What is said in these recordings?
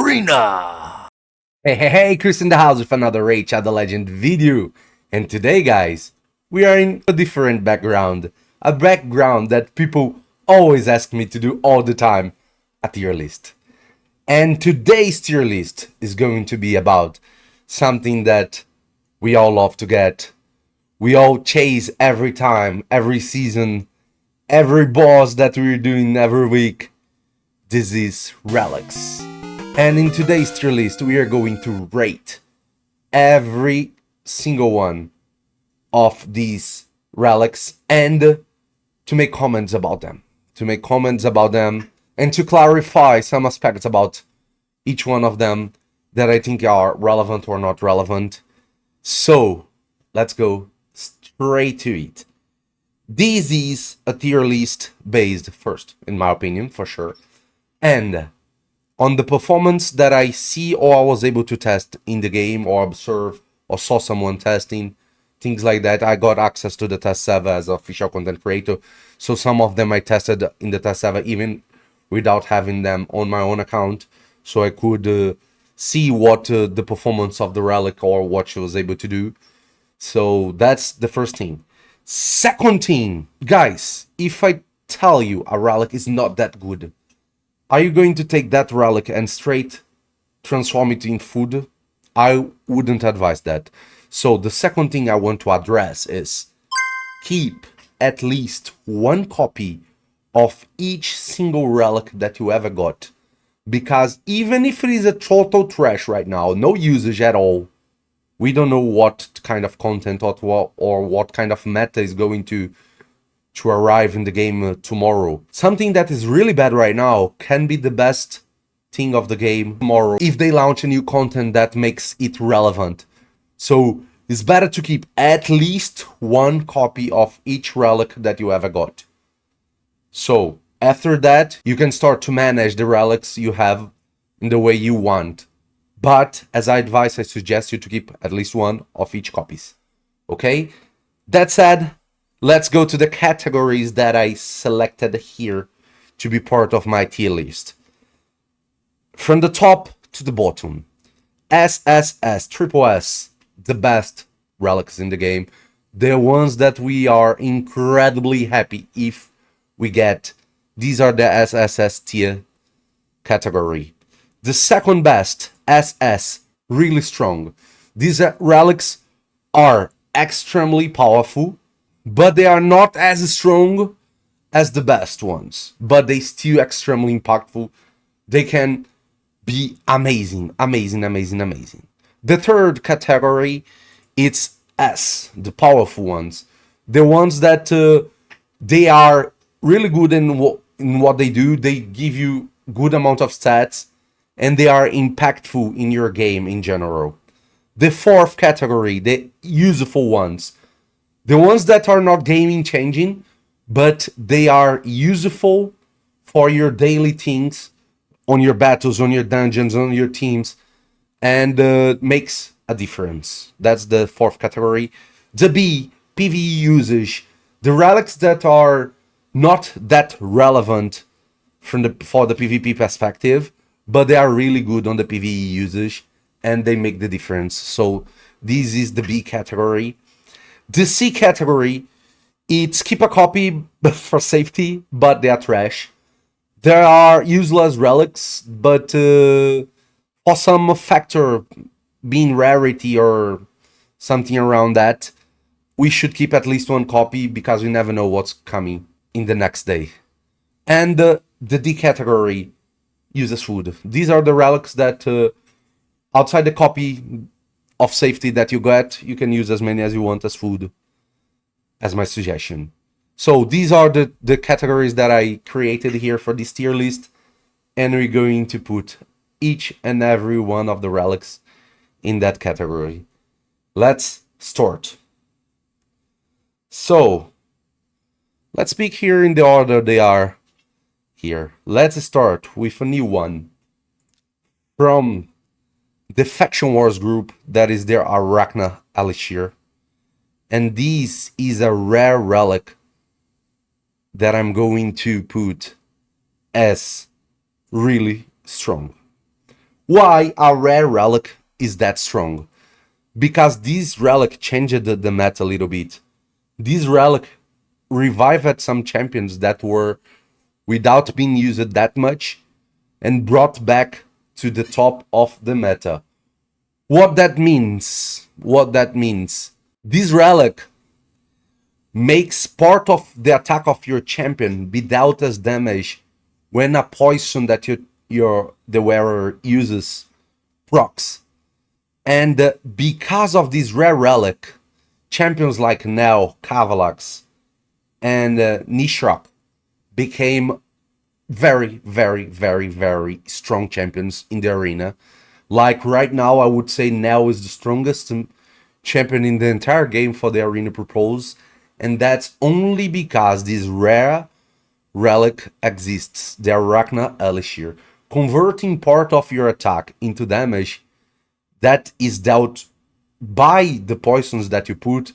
Arena! Hey, Chris in the house with another Raid Shadow Legend video. And today, guys, we are in a different background. A background that people always ask me to do all the time, a tier list. And today's tier list is going to be about something that we all love to get. We all chase every time, every season, every boss that we're doing every week. This is Relics. And in today's tier list, we are going to rate every single one of these relics and to make comments about them. And to clarify some aspects about each one of them that I think are relevant or not relevant. So, let's go straight to it. This is a tier list based, first, in my opinion, for sure, and on the performance that I see or I was able to test in the game or observe or saw someone testing, things like that. I got access to the test server as an official content creator, so some of them I tested in the test server even without having them on my own account, so I could see what the performance of the relic or what she was able to do. So that's the first thing. Second thing, guys, if I tell you a relic is not that good, are you going to take that relic and straight transform it in food? I wouldn't advise that. So the second thing I want to address is keep at least one copy of each single relic that you ever got. Because even if it is a total trash right now, no usage at all, we don't know what kind of content or what kind of meta is going to arrive in the game tomorrow. Something that is really bad right now can be the best thing of the game tomorrow if they launch a new content that makes it relevant. So it's better to keep at least one copy of each relic that you ever got. So after that, you can start to manage the relics you have in the way you want. But as I advise, I suggest you to keep at least one of each copies. Okay? That said, let's go to the categories that I selected here to be part of my tier list. From the top to the bottom, SSS, Triple S, the best relics in the game. The ones that we are incredibly happy if we get. These are the SSS tier category. The second best, SS, really strong. These relics are extremely powerful, but they are not as strong as the best ones. But they still extremely impactful. They can be amazing. The third category, it's S, the powerful ones. The ones that they are really good in what they do. They give you good amount of stats, and they are impactful in your game in general. The fourth category, the useful ones. The ones that are not gaming changing, but they are useful for your daily things, on your battles, on your dungeons, on your teams, and makes a difference. That's the fourth category. The B, PvE usage. The relics that are not that relevant for the PvP perspective, but they are really good on the PvE usage, and they make the difference. So this is the B category. The C category, it's keep a copy for safety, but they are trash. There are useless relics, but for some factor, being rarity or something around that, we should keep at least one copy because we never know what's coming in the next day. And the D category, uses food. These are the relics that outside the copy of safety that you get, you can use as many as you want as food, as my suggestion. So these are the categories that I created here for this tier list, and we're going to put each and every one of the relics in that category. Let's start. So let's speak here in the order they are here. Let's start with a new one from the Faction Wars group, that is their Arachna Alishir. And this is a rare relic that I'm going to put as really strong. Why a rare relic is that strong? Because this relic changed the meta a little bit. This relic revived some champions that were without being used that much and brought back to the top of the meta. What that means? This relic makes part of the attack of your champion be dealt as damage when a poison that the wearer uses procs. And because of this rare relic, champions like Nell, Cavalax, and Nishrak became very, very, very, very strong champions in the arena. Like right now, I would say Nell is the strongest champion in the entire game for the arena purpose, and that's only because this rare relic exists, the Arachna Alishir, converting part of your attack into damage that is dealt by the poisons that you put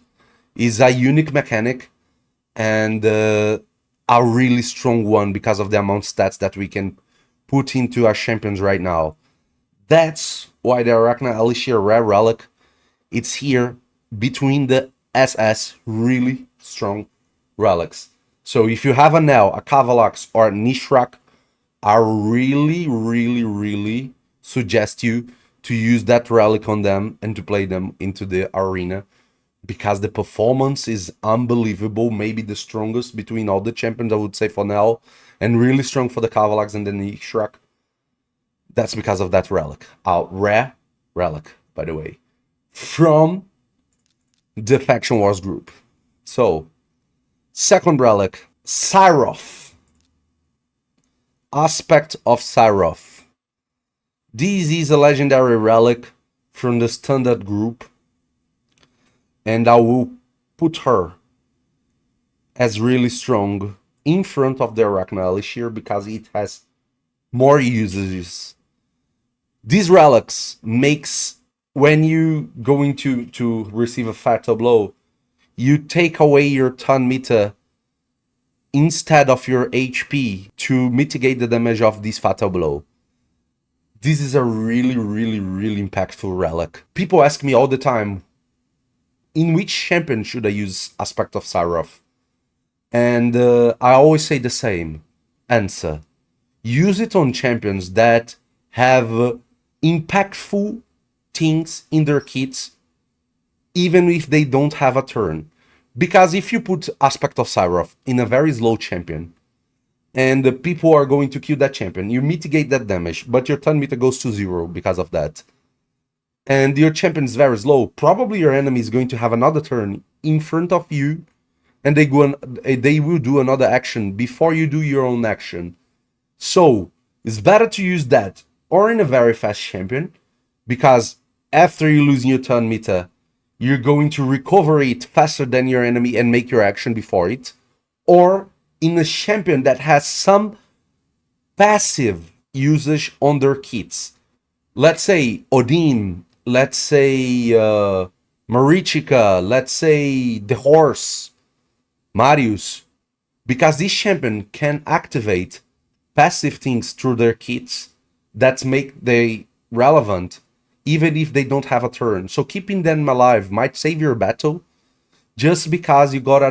is a unique mechanic and a really strong one because of the amount of stats that we can put into our champions right now. That's why the Arachna Alishir rare relic, it's here between the SS really strong relics. So if you have a Nell, a Cavalax, or a Nishrak, I really, really, really suggest you to use that relic on them and to play them into the arena, because the performance is unbelievable, maybe the strongest between all the champions, I would say, for Nell, and really strong for the Cavalax and the Nishrak. That's because of that relic. A rare relic, by the way, from the Faction Wars group. So, second relic, Syro. Aspect of Syro. This is a legendary relic from the standard group, and I will put her as really strong in front of the Arachna Alishir because it has more usages. These relics makes, when you going to receive a fatal blow, you take away your ton meter instead of your HP to mitigate the damage of this fatal blow. This is a really, really, really impactful relic. People ask me all the time, in which champion should I use Aspect of Syro? And I always say the same answer. Use it on champions that have impactful things in their kits, even if they don't have a turn. Because if you put Aspect of Syro in a very slow champion, and the people are going to kill that champion, you mitigate that damage, but your turn meter goes to 0 because of that. And your champion is very slow, probably your enemy is going to have another turn in front of you, and they will do another action before you do your own action. So, it's better to use that, or in a very fast champion, because after you lose your turn meter, you're going to recover it faster than your enemy and make your action before it, or in a champion that has some passive usage on their kits. Let's say Odin, let's say Marichika, let's say the horse, Marius, because this champion can activate passive things through their kits that make they relevant even if they don't have a turn. So keeping them alive might save your battle just because you got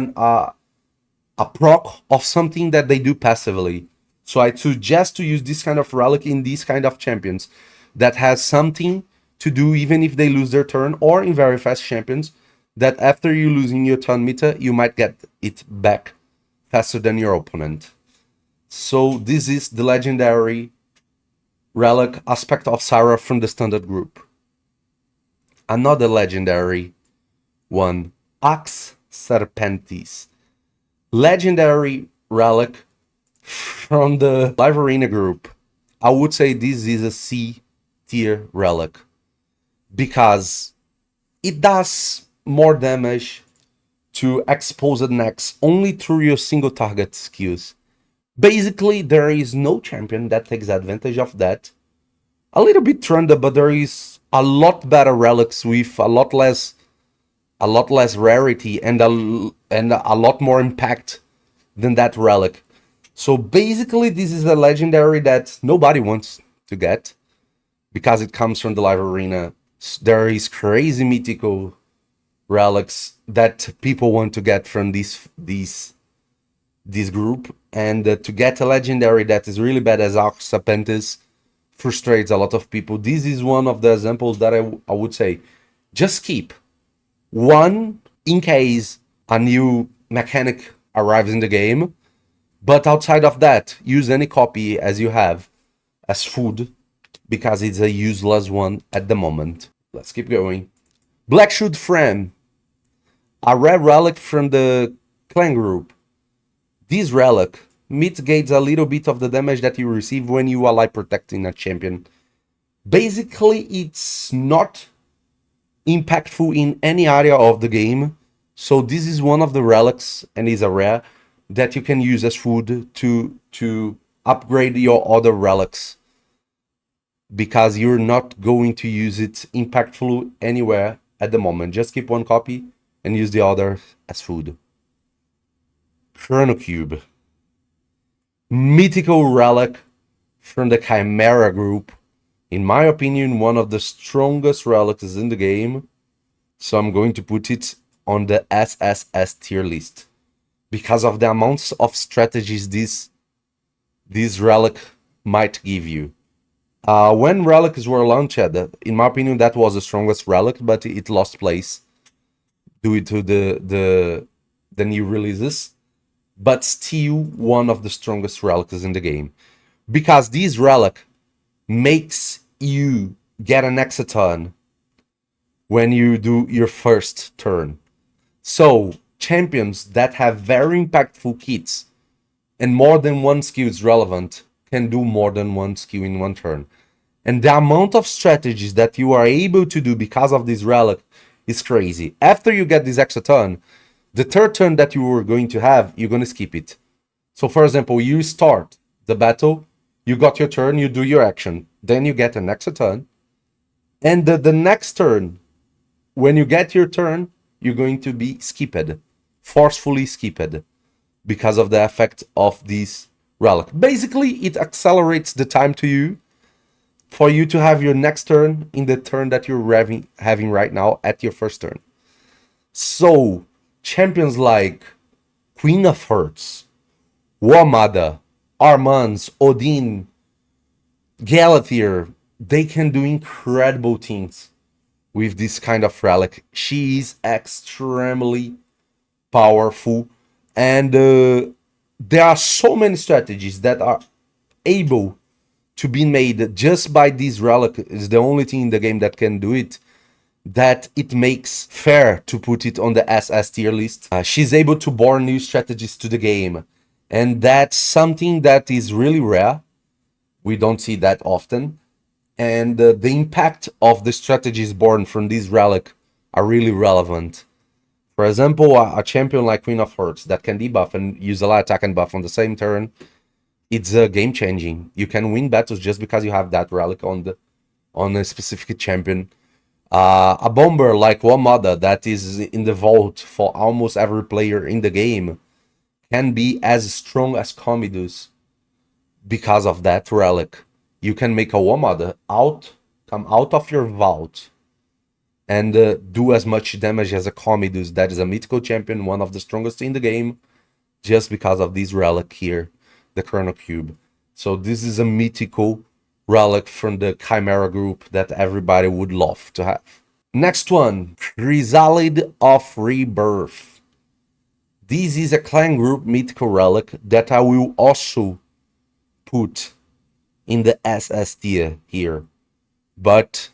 a proc of something that they do passively. So I suggest to use this kind of relic in these kind of champions that has something to do even if they lose their turn, or in very fast champions that after you losing your turn meter, you might get it back faster than your opponent. So this is the legendary relic Aspect of Syro from the standard group. Another legendary one, Axe Serpentes. Legendary relic from the Live Arena group. I would say this is a C tier relic because it does more damage to exposed necks only through your single target skills. Basically, there is no champion that takes advantage of that. A little bit Trunda, but there is a lot better relics with a lot less rarity and a lot more impact than that relic. So basically, this is a legendary that nobody wants to get because it comes from the live arena. There is crazy mythical relics that people want to get from this group, and to get a legendary that is really bad as Serpentes frustrates a lot of people. This is one of the examples that I would say just keep one in case a new mechanic arrives in the game, but outside of that, use any copy as you have as food, because it's a useless one at the moment. Let's keep going. Black Shoot Frame, a rare relic from the clan group. This relic mitigates a little bit of the damage that you receive when you ally protecting a champion. Basically, it's not impactful in any area of the game, so this is one of the relics, and is a rare, that you can use as food to upgrade your other relics, because you're not going to use it impactful anywhere at the moment. Just keep one copy and use the other as food. Chrono Cube, mythical relic from the Chimera group. In my opinion, one of the strongest relics in the game, so I'm going to put it on the SSS tier list because of the amounts of strategies this relic might give you. When relics were launched, in my opinion, that was the strongest relic, but it lost place due to the new releases. But still one of the strongest relics in the game, because this relic makes you get an Exaton when you do your first turn. So champions that have very impactful kits and more than one skill is relevant can do more than one skill in one turn. And the amount of strategies that you are able to do because of this relic is crazy. After you get this Exaton, the third turn that you were going to have, you're going to skip it. So for example, you start the battle, you got your turn, you do your action, then you get an extra turn, and the next turn, when you get your turn, you're going to be skipped, forcefully skipped, because of the effect of this relic. Basically, it accelerates the time to you, for you to have your next turn in the turn that you're having right now at your first turn. So champions like Queen of Hearts, War Mother, Armans, Odin, Alexir, they can do incredible things with this kind of relic. She is extremely powerful, and there are so many strategies that are able to be made just by this relic. Is the only thing in the game that can do it, that it makes fair to put it on the SS tier list. She's able to born new strategies to the game, and that's something that is really rare. We don't see that often, and the impact of the strategies born from this relic are really relevant. For example, a champion like Queen of Hearts that can debuff and use a lot of attack and buff on the same turn, it's game changing. You can win battles just because you have that relic on a specific champion. A bomber like War Mother that is in the vault for almost every player in the game can be as strong as Commodus because of that relic. You can make a War Mother come out of your vault and do as much damage as a Commodus that is a mythical champion, one of the strongest in the game, just because of this relic here, the Chrono Cube. So this is a mythical relic from the Chimera group that everybody would love to have. Next one, Crialid of Rebirth. This is a clan group mythical relic that I will also put in the SS tier here, but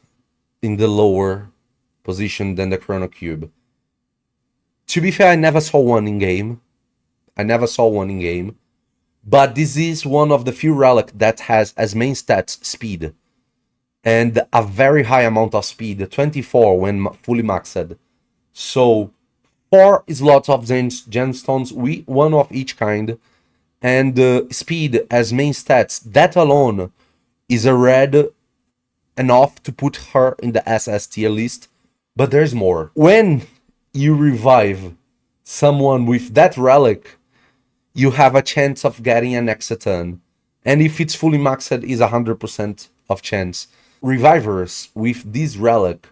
in the lower position than the Chrono Cube. To be fair, I never saw one in game. But this is one of the few relics that has as main stats speed, and a very high amount of speed, 24 when fully maxed. So 4 slots of gemstones, one of each kind, and speed as main stats. That alone is a red enough to put her in the SS tier list, but there's more. When you revive someone with that relic, you have a chance of getting an Exaton, and if it's fully maxed, is 100% of chance. revivers with this relic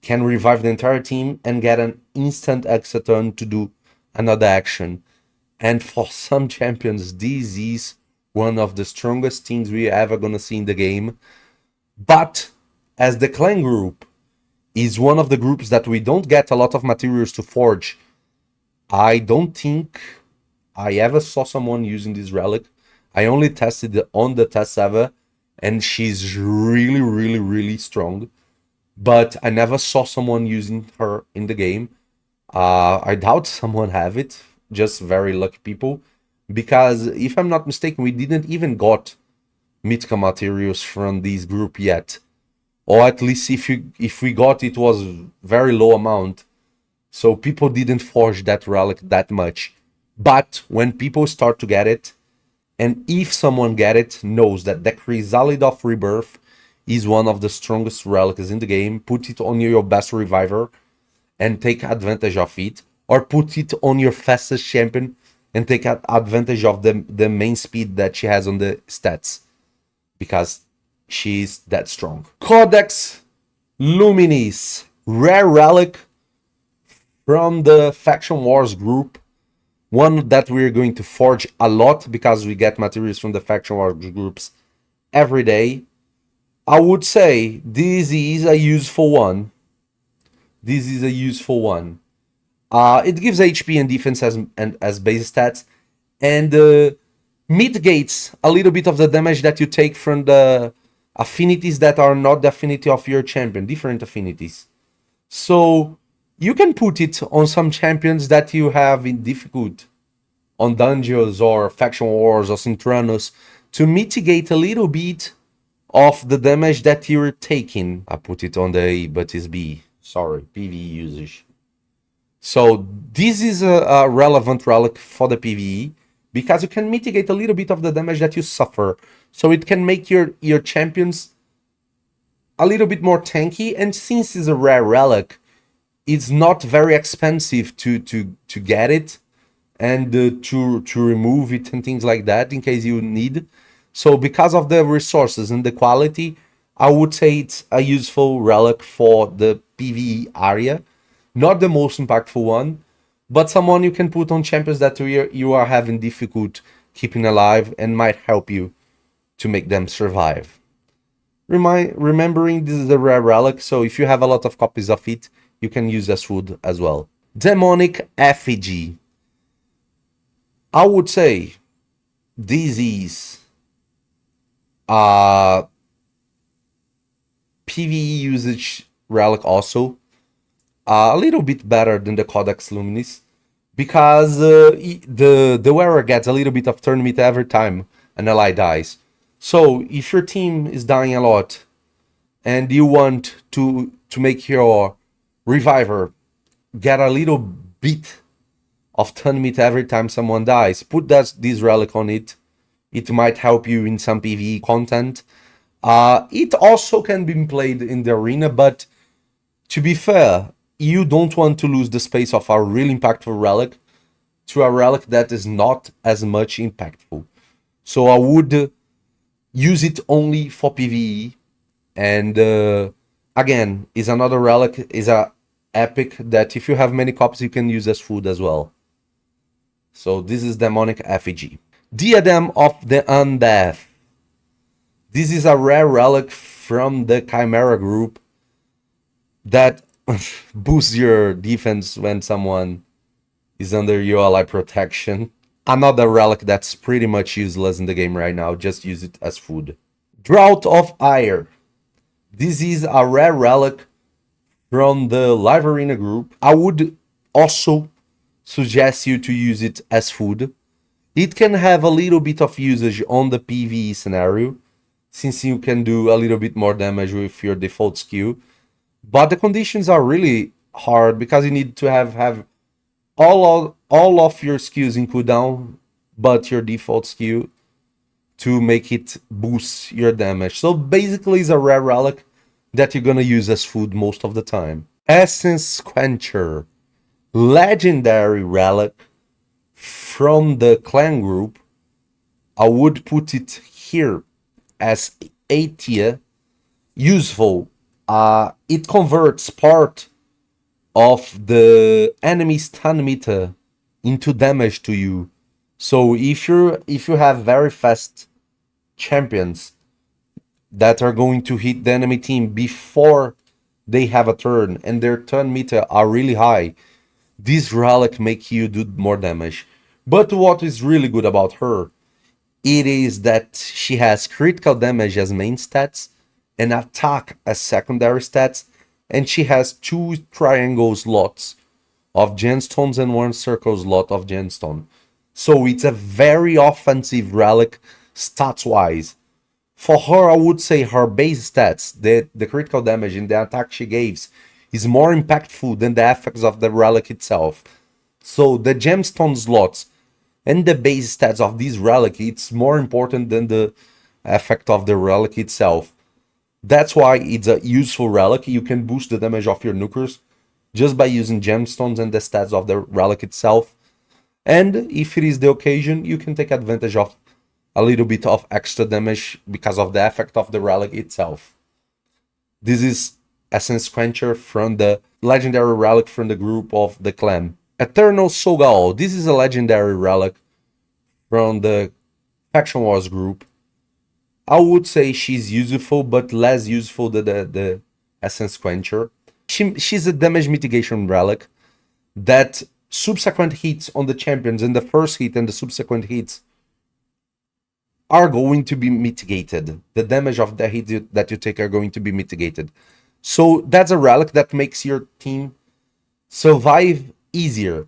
can revive the entire team and get an instant extra turn to do another action. And for some champions, this is one of the strongest things we're ever gonna see in the game. But as the clan group is one of the groups that we don't get a lot of materials to forge, I don't think I ever saw someone using this relic. I only tested it on the test server, and she's really, really, really strong. But I never saw someone using her in the game. I doubt someone have it, just very lucky people. Because if I'm not mistaken, we didn't even got mythical materials from this group yet. Or at least if we got it was very low amount. So people didn't forge that relic that much. But when people start to get it, and if someone get it, knows that the Crialid of Rebirth is one of the strongest relics in the game, put it on your best reviver and take advantage of it, or put it on your fastest champion and take advantage of the main speed that she has on the stats, because she's that strong. Codex Lumines, rare relic from the Faction Wars group, one that we're going to forge a lot because we get materials from the Faction Wars groups every day. I would say this is a useful one. This is a useful one. It gives HP and defense as base stats, and mitigates a little bit of the damage that you take from the affinities that are not the affinity of your champion, different affinities. So you can put it on some champions that you have in difficult, on dungeons or faction wars or synchronous, to mitigate a little bit of the damage that you're taking. I put it on the A, but it's B. Sorry, PvE usage. So this is a relevant relic for the PvE, because you can mitigate a little bit of the damage that you suffer. So it can make your champions a little bit more tanky, and since it's a rare relic, it's not very expensive to get it and to remove it and things like that in case you need. So because of the resources and the quality, I would say it's a useful relic for the PvE area. Not the most impactful one, but someone you can put on champions that you are having difficult keeping alive and might help you to make them survive. Remembering this is a rare relic, so if you have a lot of copies of it, you can use as food as well. Demonic Effigy. I would say this is a PvE usage relic also. A little bit better than the Codex Lumines, because the wearer gets a little bit of turn meter every time an ally dies. So if your team is dying a lot and you want to make your reviver get a little bit of turn meter every time someone dies, put this relic on it. It might help you in some PvE content. It also can be played in the arena, but to be fair, you don't want to lose the space of a really impactful relic to a relic that is not as much impactful. So I would use it only for PvE. And again, is another relic, is a epic that if you have many copies, you can use as food as well. So this is Demonic Effigy. Diadem of the Undeath. This is a rare relic from the Chimera group that boosts your defense when someone is under your ally protection. Another relic that's pretty much useless in the game right now, just use it as food. Drought of Ire. This is a rare relic from the Live Arena group. I would also suggest you to use it as food. It can have a little bit of usage on the PvE scenario, since you can do a little bit more damage with your default skill. But the conditions are really hard because you need to have all of your skills in cooldown, but your default skill to make it boost your damage. So basically it's a rare relic that you're gonna use as food most of the time. Essence Quencher. Legendary relic from the clan group. I would put it here as A tier, useful. It converts part of the enemy stun meter into damage to you. So if you have very fast champions that are going to hit the enemy team before they have a turn and their turn meter are really high, this relic make you do more damage. But what is really good about her, it is that she has critical damage as main stats and attack as secondary stats, and she has 2 triangle slots of gemstones and 1 circle slot of gemstone. So it's a very offensive relic stats wise. For her, I would say her base stats, the critical damage and the attack she gives, is more impactful than the effects of the relic itself. So the gemstone slots and the base stats of this relic, it's more important than the effect of the relic itself. That's why it's a useful relic. You can boost the damage of your nukers just by using gemstones and the stats of the relic itself. And if it is the occasion, you can take advantage of a little bit of extra damage because of the effect of the relic itself. This is Essence Quencher from the legendary relic from the group of the clan. Eternal Soal. This is a legendary relic from the Faction Wars group. I would say she's useful, but less useful than the Essence Quencher. She's a damage mitigation relic that subsequent hits on the champions and the first hit and the subsequent hits are going to be mitigated. The damage of the hit that you take are going to be mitigated. So that's a relic that makes your team survive easier.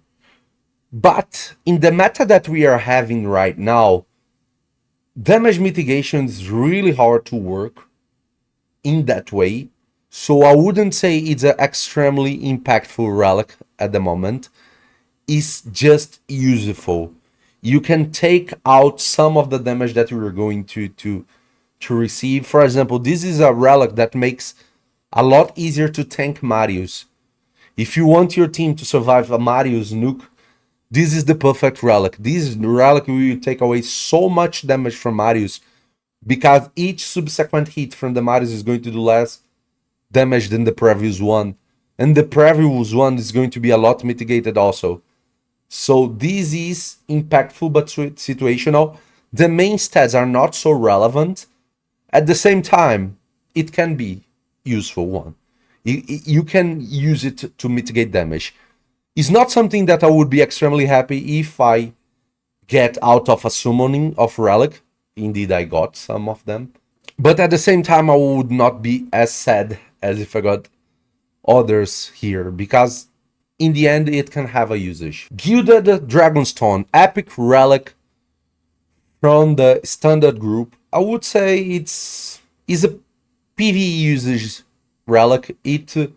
But in the meta that we are having right now, damage mitigation is really hard to work in that way. So I wouldn't say it's an extremely impactful relic at the moment. It's just useful. You can take out some of the damage that you are going to receive. For example, this is a relic that makes a lot easier to tank Marius. If you want your team to survive a Marius nuke, this is the perfect relic. This relic will take away so much damage from Marius because each subsequent hit from the Marius is going to do less damage than the previous one. And the previous one is going to be a lot mitigated also. So this is impactful but situational. The main stats are not so relevant. At the same time, it can be useful one. You can use it to mitigate damage. It's not something that I would be extremely happy if I get out of a summoning of relic. Indeed, I got some of them. But at the same time, I would not be as sad as if I got others here, because in the end, it can have a usage. Gilded Dragon Stone, epic relic from the standard group. I would say is a PvE usage relic. It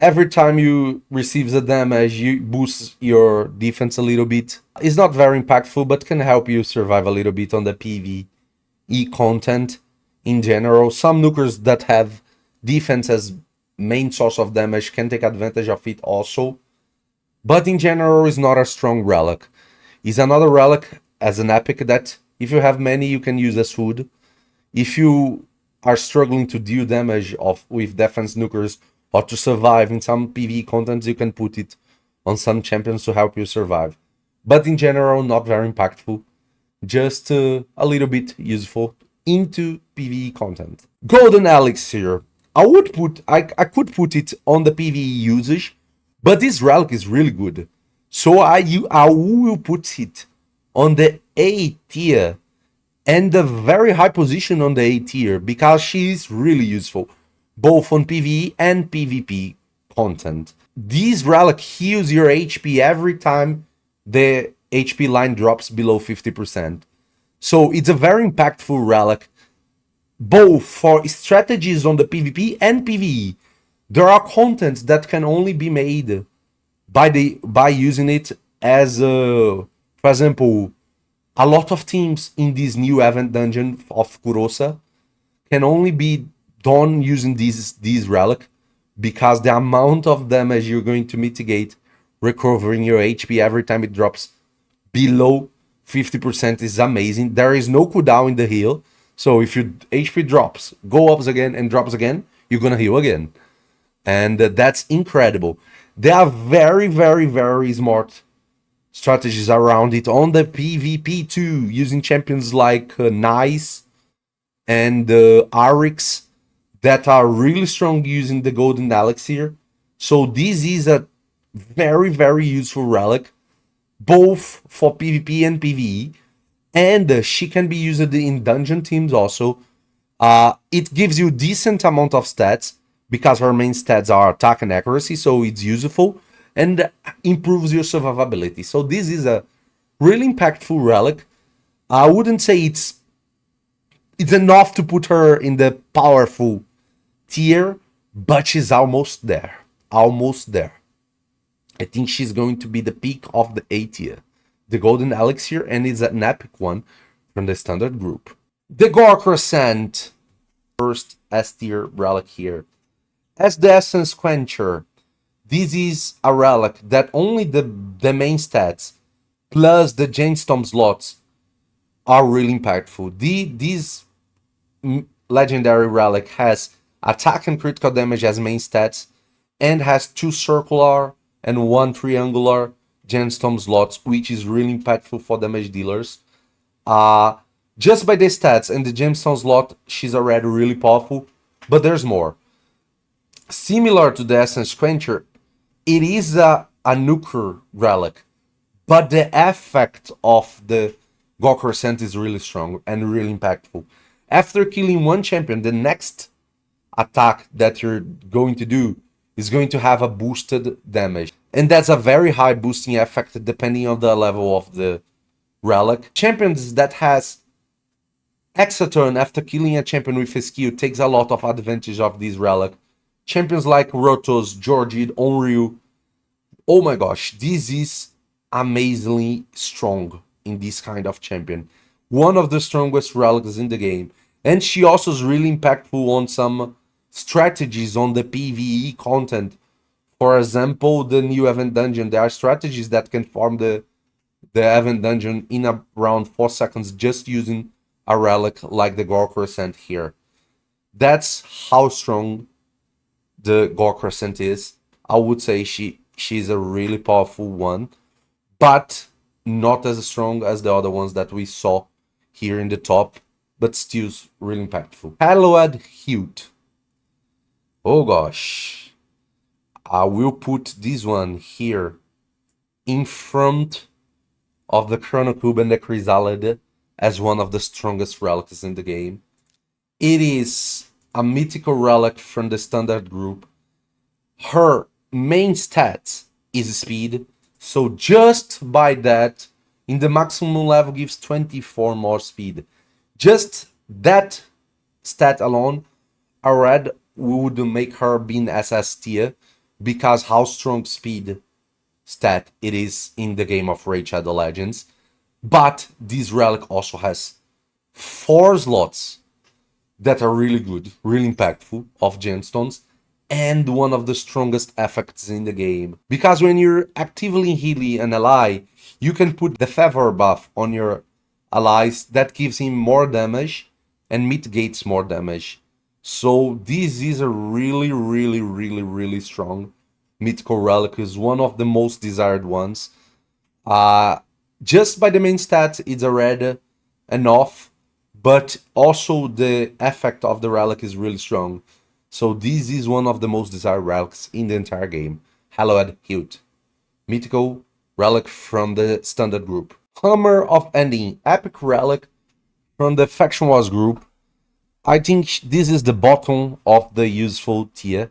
every time you receive the damage, you boost your defense a little bit. It's not very impactful, but can help you survive a little bit on the PvE content in general. Some nukers that have defense as main source of damage can take advantage of it also. But in general, it's not a strong relic. It's another relic as an epic that if you have many, you can use as food. If you are struggling to deal damage with defense nukers or to survive in some PvE contents, you can put it on some champions to help you survive. But in general, not very impactful. Just a little bit useful into PvE content. Golden Alexir. I could put it on the PvE usage, but this relic is really good. So I will put it on the A tier and the very high position on the A tier because she is really useful, both on PvE and PvP content. This relic heals your HP every time the HP line drops below 50%. So it's a very impactful relic, both for strategies on the PvP and PvE. There are contents that can only be made by using it as, for example, a lot of teams in this new event dungeon of Kurosa can only be done using this relic because the amount of damage you're going to mitigate recovering your HP every time it drops below 50% is amazing. There is no cooldown in the heal, So if your HP drops, go ups again and drops again, you're gonna heal again. And that's incredible. There are very, very, very smart strategies around it on the PvP too, using champions like Nice and Arix that are really strong using the Golden Alexir. So this is a very, very useful relic, both for PvP and PvE. And she can be used in dungeon teams also. It gives you decent amount of stats, because her main stats are attack and accuracy, so it's useful, and improves your survivability. So this is a really impactful relic. I wouldn't say it's enough to put her in the powerful tier, but she's almost there. Almost there. I think she's going to be the peak of the A tier, the Golden Elixir, and it's an epic one from the standard group. The Gor Crescent, first S tier relic here. As the Essence Quencher, this is a relic that only the main stats plus the gemstone slots are really impactful. This legendary relic has attack and critical damage as main stats, and has 2 circular and 1 triangular gemstone slots, which is really impactful for damage dealers. Just by the stats and the gemstone slot, she's already really powerful, but there's more. Similar to the Essence Quencher, it is a nuker relic, but the effect of the Gor Crescent is really strong and really impactful. After killing one champion, the next attack that you're going to do is going to have a boosted damage. And that's a very high boosting effect depending on the level of the relic. Champions that has extra turn after killing a champion with a skill takes a lot of advantage of this relic. Champions like Rotos, Georgid, Onryu. Oh my gosh, this is amazingly strong in this kind of champion. One of the strongest relics in the game. And she also is really impactful on some strategies on the PvE content. For example, the new event dungeon. There are strategies that can farm the event dungeon in around 4 seconds just using a relic like the Gor Crescent here. That's how strong the Gor Crescent is. I would say she's a really powerful one, but not as strong as the other ones that we saw here in the top, but still really impactful. Hallowed Hute. Oh gosh. I will put this one here in front of the Chrono Cube and the Crialid as one of the strongest relics in the game. It is a mythical relic from the standard group. Her main stats is speed, so just by that, in the maximum level gives 24 more speed. Just that stat alone, already would make her be in SS tier, because how strong speed stat it is in the game of Raid Shadow Legends. But this relic also has 4 slots that are really good, really impactful of gemstones, and one of the strongest effects in the game. Because when you're actively healing an ally, you can put the favor buff on your allies that gives him more damage and mitigates more damage. So this is a really, really, really, really strong mythical relic. Is one of the most desired ones. Just by the main stats, it's already enough, but also the effect of the relic is really strong. So this is one of the most desired relics in the entire game. Hallowed Hute. Mythical relic from the standard group. Hammer of Ending. Epic relic from the Faction Wars group. I think this is the bottom of the useful tier.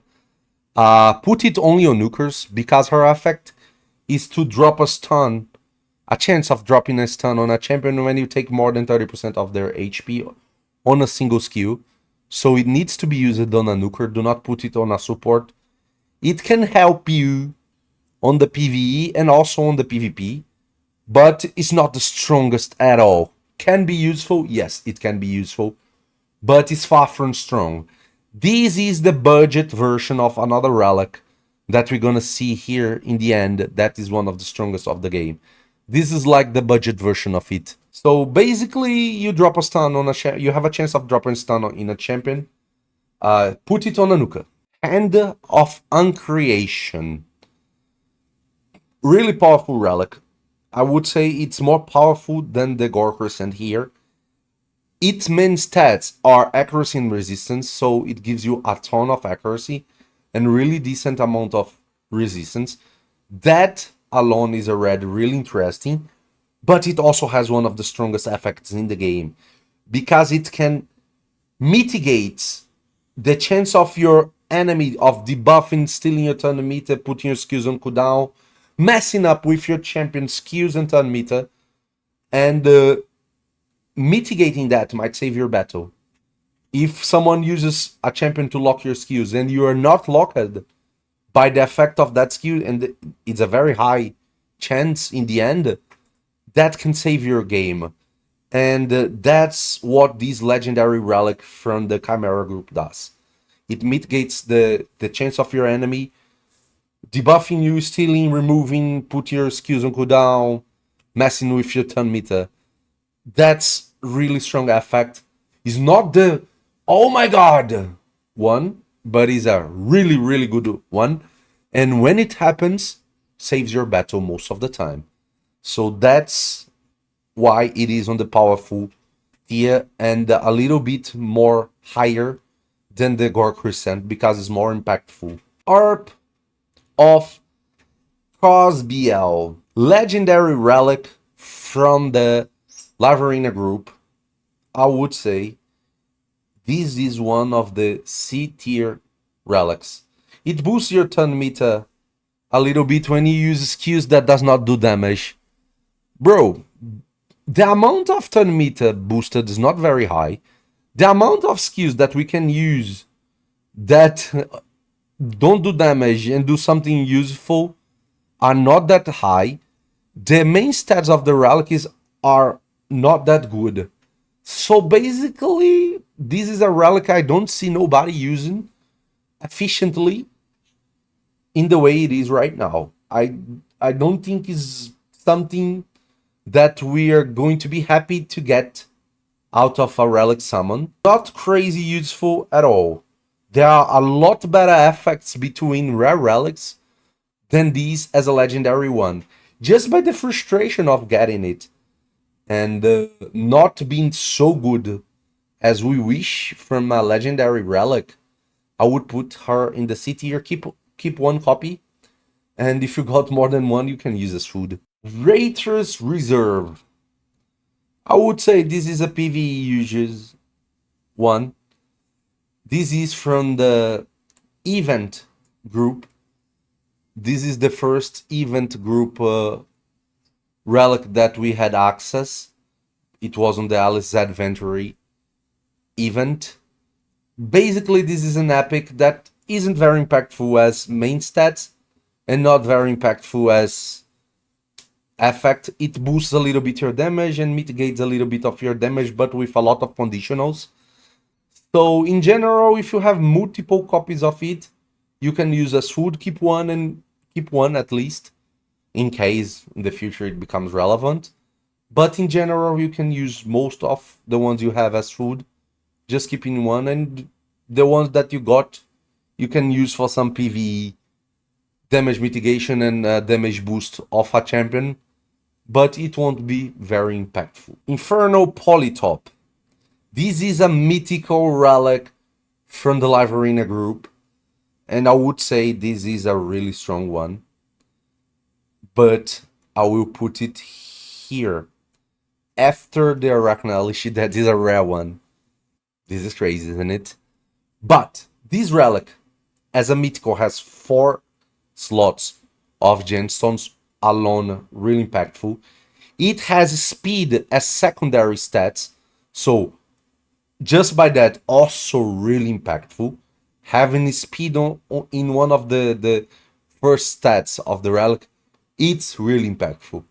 Put it only on nukers, because her effect is to drop a stun. A chance of dropping a stun on a champion when you take more than 30% of their HP on a single skill. So it needs to be used on a nuker. Do not put it on a support. It can help you on the PvE and also on the PvP, but it's not the strongest at all. Can be useful? Yes, it can be useful, but it's far from strong. This is the budget version of another relic that we're gonna see here in the end. That is one of the strongest of the game. This is like the budget version of it. So basically, you drop a stun on a you have a chance of dropping stun in a champion. Put it on a Nuka. Hand of Uncreation. Really powerful relic. I would say it's more powerful than the Gor Crescent here. Its main stats are accuracy and resistance, so it gives you a ton of accuracy and really decent amount of resistance. That alone is already really interesting, but it also has one of the strongest effects in the game because it can mitigate the chance of your enemy of debuffing, stealing your turn meter, putting your skills on cooldown, messing up with your champion skills and turn meter, and mitigating that might save your battle. If someone uses a champion to lock your skills and you are not locked by the effect of that skill, and it's a very high chance in the end, that can save your game. And that's what this legendary relic from the Chimera group does. It mitigates the chance of your enemy debuffing you, stealing, removing, put your skills on cooldown, messing with your turn meter. That's really strong effect. It's not the oh my god one, but it's a really, really good one. And when it happens, saves your battle most of the time. So that's why it is on the powerful tier and a little bit more higher than the Gor Crescent because it's more impactful. Orb of Cosbiel, legendary relic from the Live Arena group. I would say this is one of the C tier relics. It boosts your turn meter a little bit when you use skills that does not do damage. Bro, the amount of turn meter boosted is not very high. The amount of skills that we can use that don't do damage and do something useful are not that high. The main stats of the relic are not that good. So basically, this is a relic I don't see nobody using efficiently in the way it is right now. I don't think it's something that we are going to be happy to get out of a relic summon. Not crazy useful at all. There are a lot better effects between rare relics than these as a legendary one. Just by the frustration of getting it and not being so good as we wish from a legendary relic, I would put her in the C tier. Keep one copy, and if you got more than one, you can use as food. Raers Reserve. I would say this is a PvE users one. This is from the event group. This is the first event group relic that we had access. It was on the Alice Adventure event. Basically, this is an epic that isn't very impactful as main stats and not very impactful as effect. It boosts a little bit your damage and mitigates a little bit of your damage, but with a lot of conditionals. So in general, if you have multiple copies of it, you can use as food. Keep one at least, in case in the future it becomes relevant. But in general, you can use most of the ones you have as food. Just keeping one, and the ones that you got, you can use for some PvE damage mitigation and damage boost of a champion, but it won't be very impactful. Infernal Polytop. This is a mythical relic from the Live Arena group, and I would say this is a really strong one, but I will put it here after the Arachna Alishir. That is a rare one. This is crazy, isn't it? But this relic, as a mythical, has 4 slots of gemstones alone, really impactful. It has speed as secondary stats, so just by that, also really impactful. Having speed in one of the first stats of the relic, it's really impactful.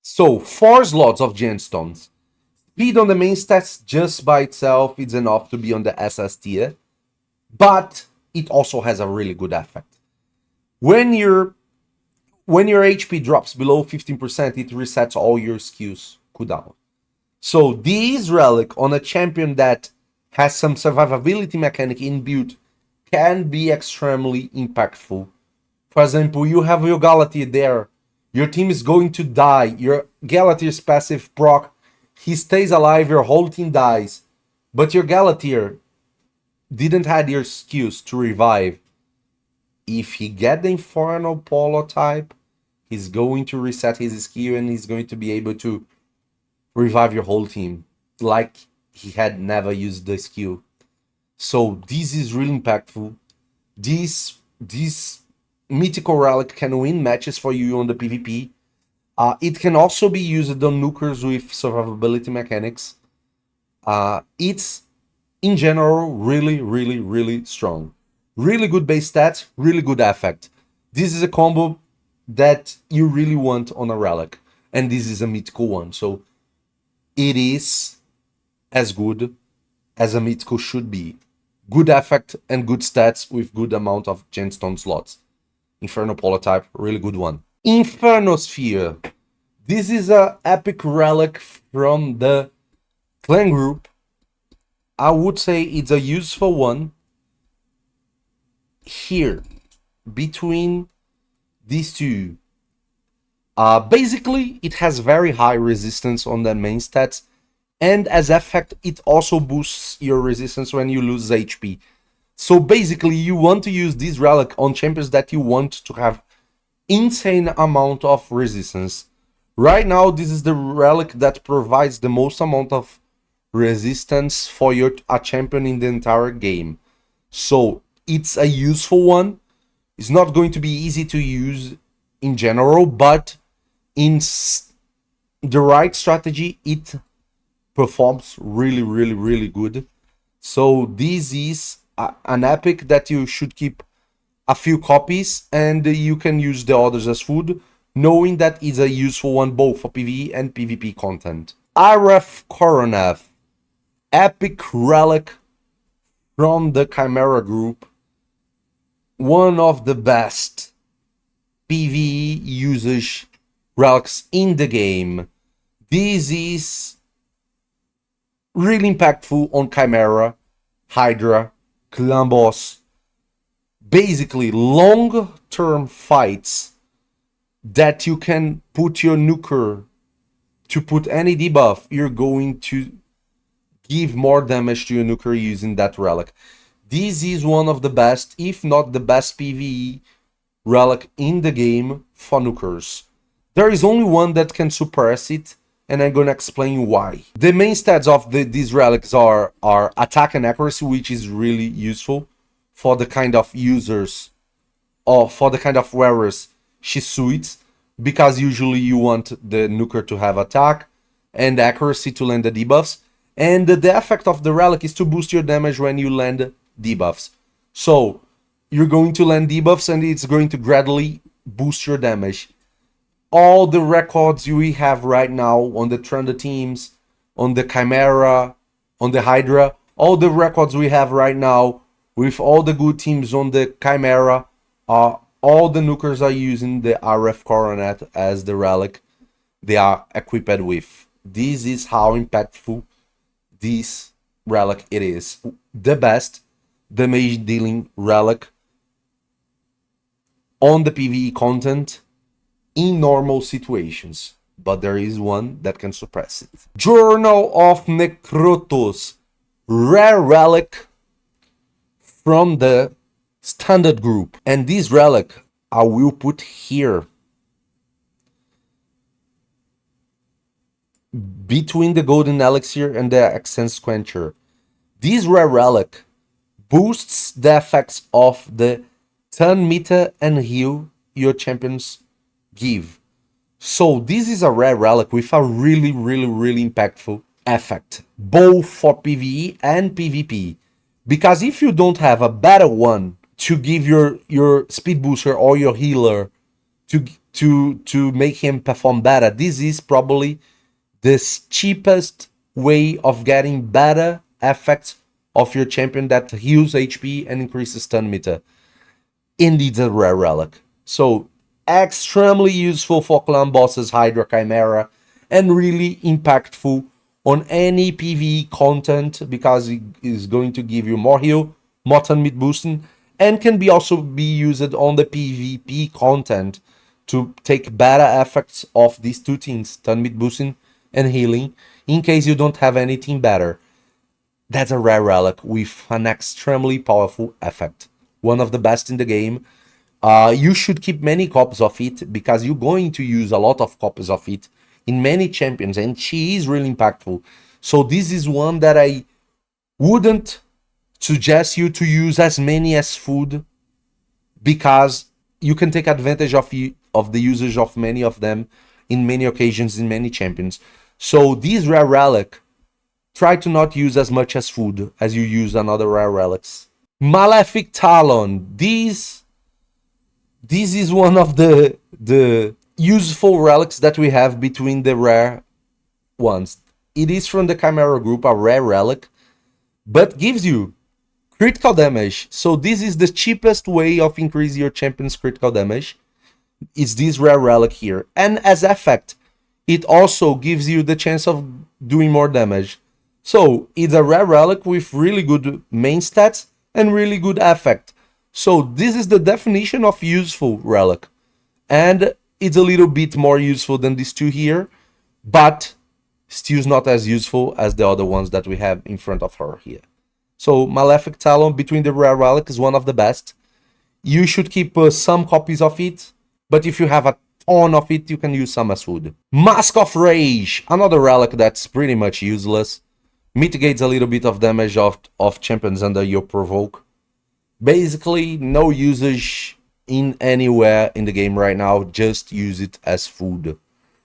So 4 slots of gemstones. Speed on the main stats just by itself is enough to be on the SS tier, but it also has a really good effect. When your HP drops below 15%, it resets all your skills cooldown. So this relic on a champion that has some survivability mechanic inbuilt can be extremely impactful. For example, you have your Galatir there. Your team is going to die. Your Galatir's passive proc, he stays alive, your whole team dies. But your Galatir didn't have your skills to revive. If he get the Infernal Polytop, he's going to reset his skill and he's going to be able to revive your whole team like he had never used the skill. So this is really impactful. This mythical relic can win matches for you on the PvP. It can also be used on nukers with survivability mechanics. It's in general really strong. Really good base stats, really good effect. This is a combo that you really want on a relic, and this is a mythical one, so it is as good as a mythical should be. Good effect and good stats with good amount of gemstone slots. Infernal Polytop, really good one. Inferno Sphere. This is a epic relic from the clan group. I would say it's a useful one here between these two. Basically, it has very high resistance on the main stats, and as effect, it also boosts your resistance when you lose HP. So basically, you want to use this relic on champions that you want to have insane amount of resistance. Right now, this is the relic that provides the most amount of resistance for a champion in the entire game. So it's a useful one. It's not going to be easy to use in general, but in the right strategy, it performs really good. So this is an epic that you should keep a few copies, and you can use the others as food, knowing that it's a useful one both for PvE and PvP content. Arachna Alishir, epic relic from the Chimera group. One of the best PvE usage relics in the game. This is really impactful on Chimera, Hydra, Clan Boss. Basically, long-term fights that you can put your nuker to put any debuff, you're going to give more damage to your nuker using that relic. This is one of the best, if not the best PvE relic in the game for nukers. There is only one that can suppress it, and I'm gonna explain why. The main stats of these relics are attack and accuracy, which is really useful for the kind of users or for the kind of wearers she suits, because usually you want the nuker to have attack and accuracy to land the debuffs, and the effect of the relic is to boost your damage when you land debuffs. So you're going to land debuffs and it's going to gradually boost your damage. All the records we have right now on the Trunda teams, on the Chimera, on the Hydra, all the records we have right now with all the good teams on the Chimera, all the nukers are using the RF Coronet as the relic they are equipped with. This is how impactful this relic it is. The best damage dealing relic on the PvE content in normal situations, but there is one that can suppress it. Journal of Necrotos, rare relic from the standard group, and this relic I will put here between the Golden Alexir and the Accents Quencher. This rare relic boosts the effects of the turn meter and heal your champions give. So this is a rare relic with a really impactful effect, both for PvE and PvP. Because if you don't have a better one to give your speed booster or your healer to make him perform better, this is probably the cheapest way of getting better effects of your champion that heals HP and increases stun meter. Indeed, a rare relic. So extremely useful for clan bosses, Hydra, Chimera, and really impactful on any PvE content because it is going to give you more heal, more turn mid boosting, and can be also be used on the PvP content to take better effects of these two things, turn mid boosting and healing, in case you don't have anything better. That's a rare relic with an extremely powerful effect. One of the best in the game. You should keep many copies of it because you're going to use a lot of copies of it in many champions, and she is really impactful. So this is one that I wouldn't suggest you to use as many as food, because you can take advantage of the usage of many of them in many occasions in many champions. So this rare relic, try to not use as much as food as you use another rare relics. Malefic Talon. This is one of the useful relics that we have between the rare ones. It is from the Chimera group, a rare relic, but gives you critical damage. So this is the cheapest way of increasing your champion's critical damage. It's this rare relic here. And as effect, it also gives you the chance of doing more damage. So it's a rare relic with really good main stats and really good effect. So this is the definition of useful relic. And it's a little bit more useful than these two here, but still not as useful as the other ones that we have in front of her here. So Malefic Talon between the rare relic is one of the best. You should keep some copies of it, but if you have a ton of it, you can use some as food. Mask of Rage, another relic that's pretty much useless. Mitigates a little bit of damage of champions under your provoke. Basically, no usage in anywhere in the game right now, just use it as food.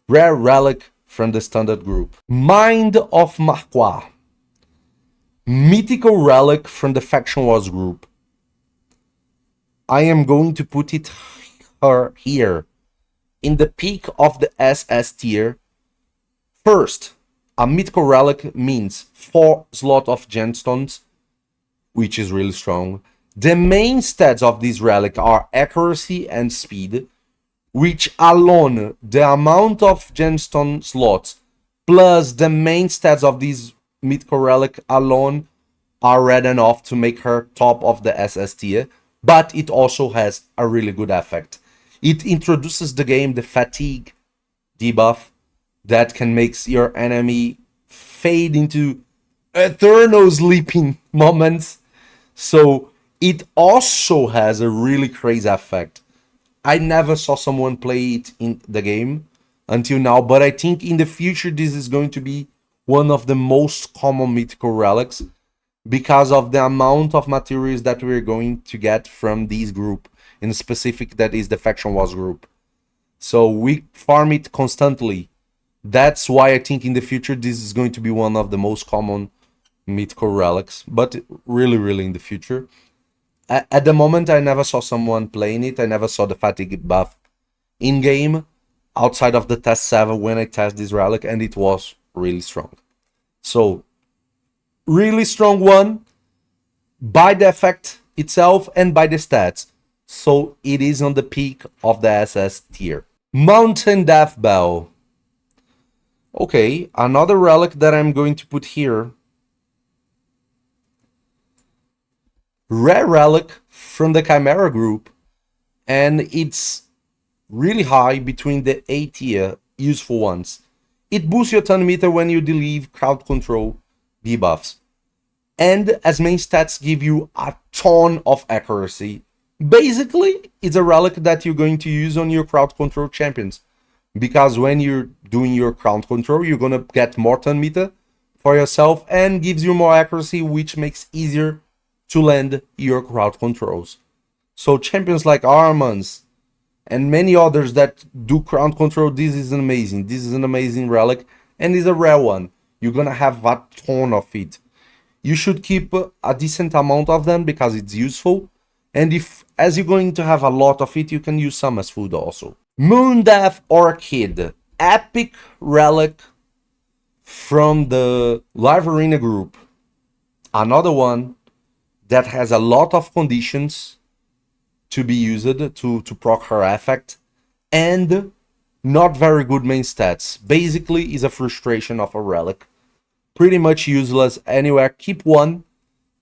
Rare relic from the standard group. Mind of Marquois. Mythical relic from the Faction Wars group. I am going to put it here in the peak of the SS tier. First, a mythical relic means 4 slots of gemstones, which is really strong. The main stats of this relic are accuracy and speed, which alone, the amount of gemstone slots plus the main stats of this mythical relic alone are red enough to make her top of the SS tier, but it also has a really good effect. It introduces the game the fatigue debuff that can make your enemy fade into eternal sleeping moments. So it also has a really crazy effect. I never saw someone play it in the game until now, but I think in the future this is going to be one of the most common mythical relics because of the amount of materials that we're going to get from this group, in specific that is the Faction Wars group. So we farm it constantly. That's why I think in the future this is going to be one of the most common mythical relics, but really in the future. At the moment, I never saw someone playing it. I never saw the fatigue buff in-game outside of the test 7 when I tested this relic, and it was really strong. So, really strong one by the effect itself and by the stats. So, it is on the peak of the SS tier. Mountain Death Bell. Okay, another relic that I'm going to put here. Rare relic from the Chimera group, and it's really high between the A tier useful ones. It boosts your turn meter when you delete crowd control debuffs, and as main stats give you a ton of accuracy. Basically, it's a relic that you're going to use on your crowd control champions, because when you're doing your crowd control, you're gonna get more turn meter for yourself and gives you more accuracy, which makes easier to land your crowd controls. So champions like Armans and many others that do crowd control, this is amazing. This is an amazing relic and is a rare one. You're gonna have a ton of it. You should keep a decent amount of them because it's useful. And if, as you're going to have a lot of it, you can use some as food also. Moondeath Orchid, epic relic from the Live Arena group. Another one that has a lot of conditions to be used to proc her effect, and not very good main stats. Basically is a frustration of a relic. pretty much useless anywhere. Keep one.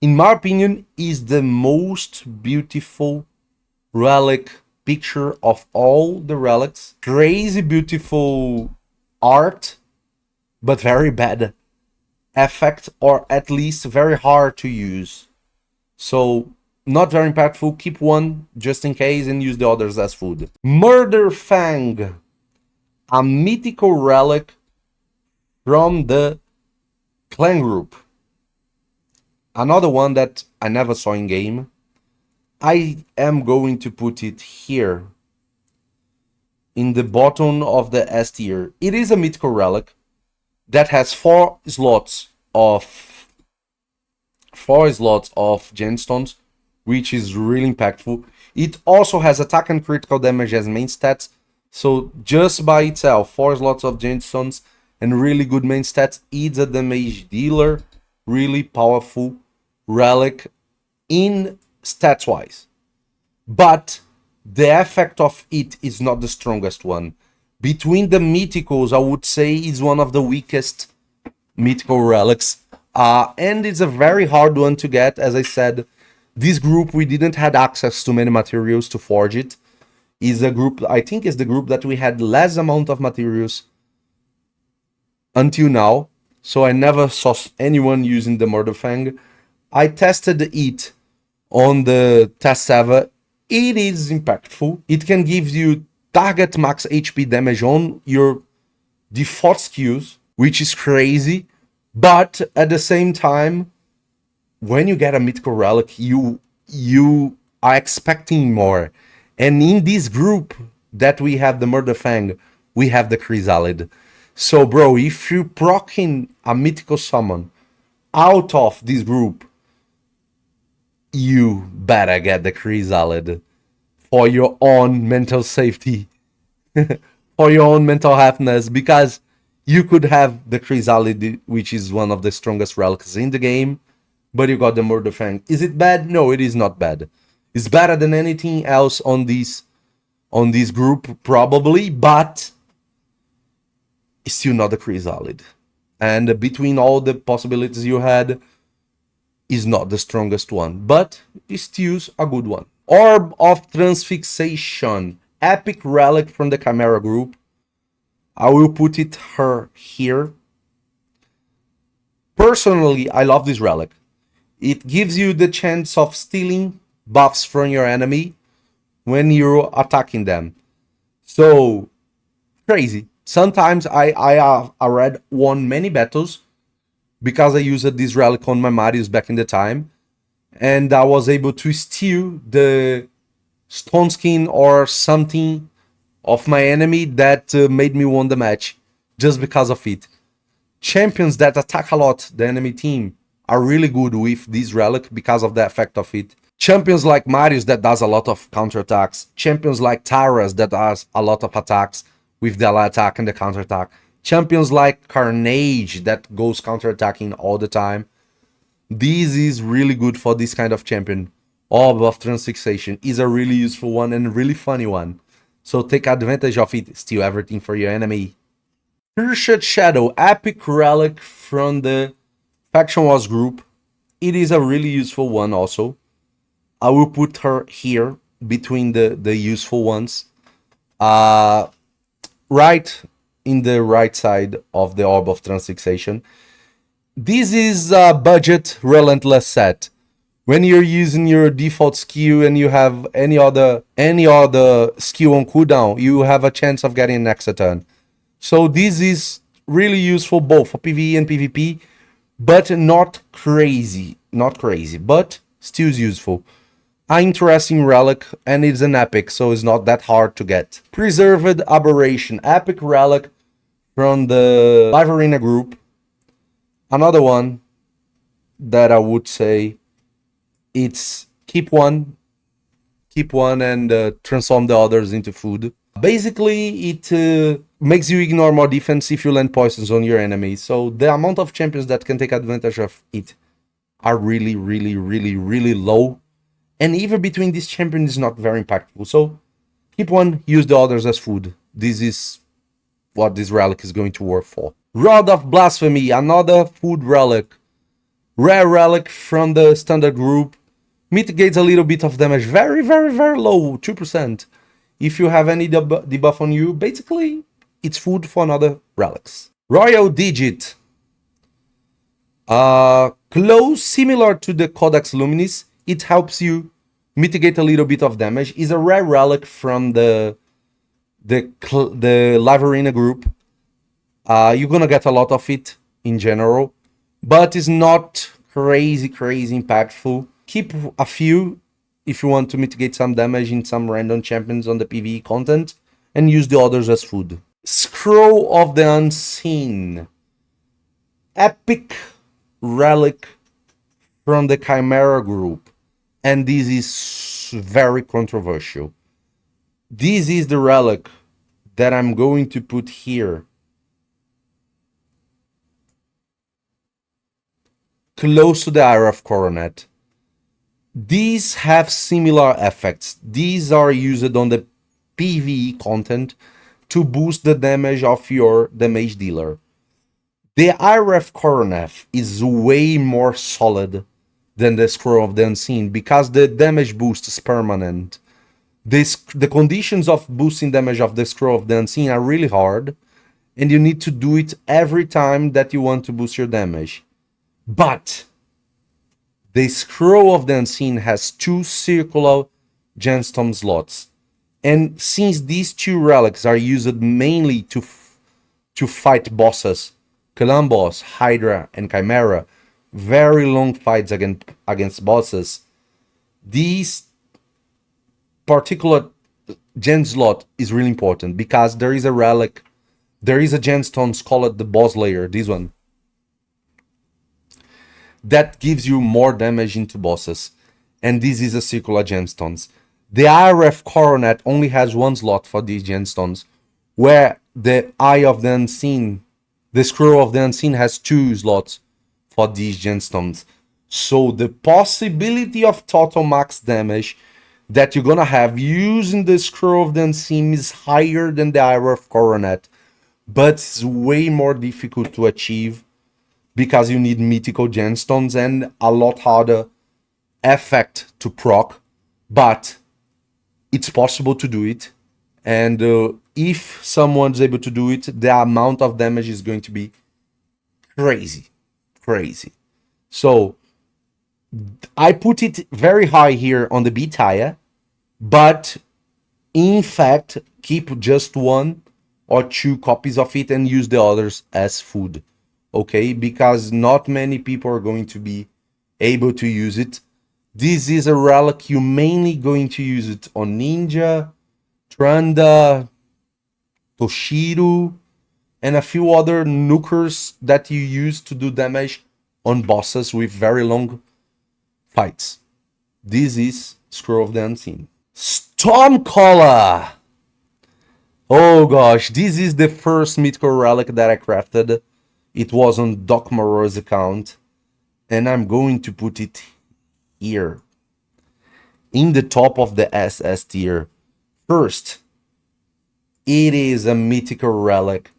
In my opinion, is the most beautiful relic picture of all the relics. Crazy beautiful art, but very bad effect, or at least very hard to use. So not very impactful. Keep one just in case and use the others as food. Murder Fang, a mythical relic from the clan group. Another one that I never saw in game. I am going to put it here in the bottom of the S tier. It is a mythical relic that has 4 slots of gemstones, which is really impactful. It also has attack and critical damage as main stats. So just by itself, 4 slots of gemstones and really good main stats. It's a damage dealer, really powerful relic in stats wise. But the effect of it is not the strongest one. Between the mythicals, I would say is one of the weakest mythical relics. And it's a very hard one to get. As I said, this group, we didn't have access to many materials to forge it. Is a group, I think is the group that we had less amount of materials until now. So I never saw anyone using the Murder Fang. I tested it on the test server. It is impactful. It can give you target max HP damage on your default skills, which is crazy. But at the same time, when you get a mythical relic, you are expecting more. And in this group that we have the Murder Fang, we have the Crialid. So bro, if you're proccing a mythical summon out of this group, you better get the Crialid for your own mental safety, for your own mental happiness, because you could have the Crialid, which is one of the strongest relics in the game, but you got the Murder Fang. Is it bad? No, it is not bad. It's better than anything else on this group, probably, but it's still not the Crialid. And between all the possibilities you had, is not the strongest one, but it's still a good one. Orb of Transfixation, epic relic from the Chimera group. I will put it here. Personally, I love this relic. It gives you the chance of stealing buffs from your enemy when you're attacking them. So, crazy. Sometimes I already won many battles because I used this relic on my Marius back in the time, and I was able to steal the stone skin or something of my enemy that made me win the match just because of it. Champions that attack a lot the enemy team are really good with this relic because of the effect of it. Champions like Marius that does a lot of counterattacks. Champions like Taras that does a lot of attacks with the attack and the counterattack. Champions like Carnage that goes counterattacking all the time. This is really good for this kind of champion. Orb of Transfixation is a really useful one and a really funny one. So take advantage of it, steal everything for your enemy. Cursed Shadow, epic relic from the Faction Wars group. It is a really useful one also. I will put her here between the useful ones. Right in the right side of the Orb of Transfixation. This is a budget relentless set. When you're using your default skill and you have any other skill on cooldown, you have a chance of getting an extra turn. So this is really useful both for PvE and PvP, but not crazy, but still useful. An interesting relic, and it's an epic, so it's not that hard to get. Preserved Aberration, epic relic from the Live Arena group. Another one that I would say it's keep one and transform the others into food. Basically, it makes you ignore more defense if you land poisons on your enemy. So the amount of champions that can take advantage of it are really, really, really, really low. And even between these champions is not very impactful. So keep one, use the others as food. This is what this relic is going to work for. Rod of Blasphemy, another food relic. Rare relic from the standard group. Mitigates a little bit of damage. Very, very, very low. 2%. If you have any debuff on you, basically, it's food for another relics. Royal Digit. Close, similar to the Codex Lumines. It helps you mitigate a little bit of damage. Is a rare relic from the Live Arena group. You're gonna get a lot of it in general, but it's not crazy impactful. Keep a few if you want to mitigate some damage in some random champions on the PvE content, and use the others as food. Scroll of the Unseen. Epic relic from the Chimera group, and this is very controversial. This is the relic that I'm going to put here, close to the Eye of Coronet. These have similar effects. These are used on the PvE content to boost the damage of your damage dealer. The IRF Coronet is way more solid than the Scroll of the Unseen because the damage boost is permanent. The conditions of boosting damage of the Scroll of the Unseen are really hard, and you need to do it every time that you want to boost your damage. But the Scroll of the Unseen has 2 circular gemstone slots, and since these 2 relics are used mainly to fight bosses, Clan Boss, Hydra, and Chimera, very long fights against bosses, these particular gem slot is really important because there is a relic, there is a gemstone called the Boss Layer, this one, that gives you more damage into bosses, and this is a circular gemstones. The IRF Coronet only has 1 slot for these gemstones, where the Eye of the Unseen, the Scroll of the Unseen, has 2 slots for these gemstones. So the possibility of total max damage that you're gonna have using the Scroll of the Unseen is higher than the IRF Coronet, but it's way more difficult to achieve because you need mythical gemstones and a lot harder effect to proc, but it's possible to do it. And if someone's able to do it, the amount of damage is going to be crazy. So I put it very high here on the B tier, but in fact keep just 1 or 2 copies of it and use the others as food. Okay, because not many people are going to be able to use it. This is a relic you're mainly going to use it on Ninja, Tranda, Toshiro, and a few other nukers that you use to do damage on bosses with very long fights. This is Scroll of the Unseen. Stormcaller! Oh gosh, this is the first mythical relic that I crafted. It was on Doc Moreau's account, and I'm going to put it here, in the top of the SS tier. First, it is a mythical relic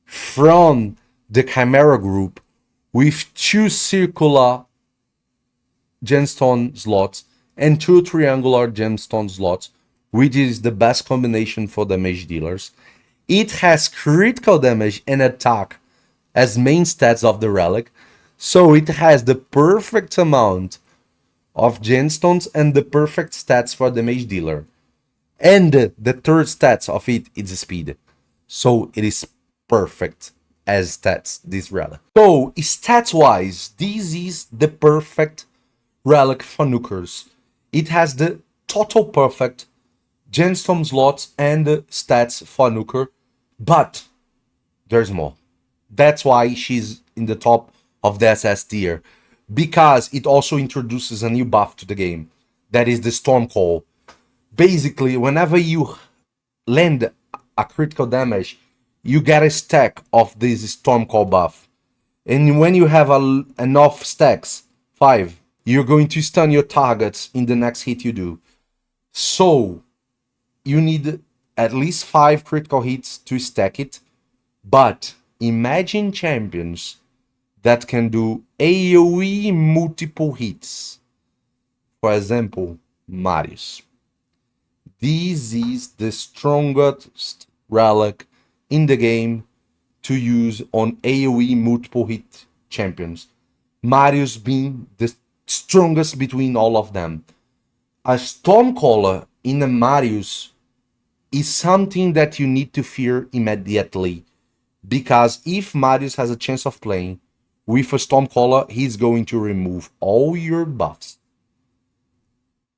from the Chimera group with 2 circular gemstone slots and 2 triangular gemstone slots, which is the best combination for damage dealers. It has critical damage and attack as main stats of the relic, so it has the perfect amount of gemstones and the perfect stats for the mage dealer. And the third stats of it is speed, so it is perfect as stats, this relic. So stats wise, this is the perfect relic for nukers. It has the total perfect gemstone slots and stats for nuker, but there's more. That's why she's in the top of the SS tier, because it also introduces a new buff to the game, that is the Storm Call. Basically, whenever you land a critical damage, you get a stack of this Storm Call buff. And when you have enough stacks, 5, you're going to stun your targets in the next hit you do. So, you need at least 5 critical hits to stack it, but imagine champions that can do AoE multiple hits. For example, Marius. This is the strongest relic in the game to use on AoE multiple hit champions. Marius being the strongest between all of them. A Stormcaller in a Marius is something that you need to fear immediately. Because if Marius has a chance of playing with a Stormcaller, he's going to remove all your buffs,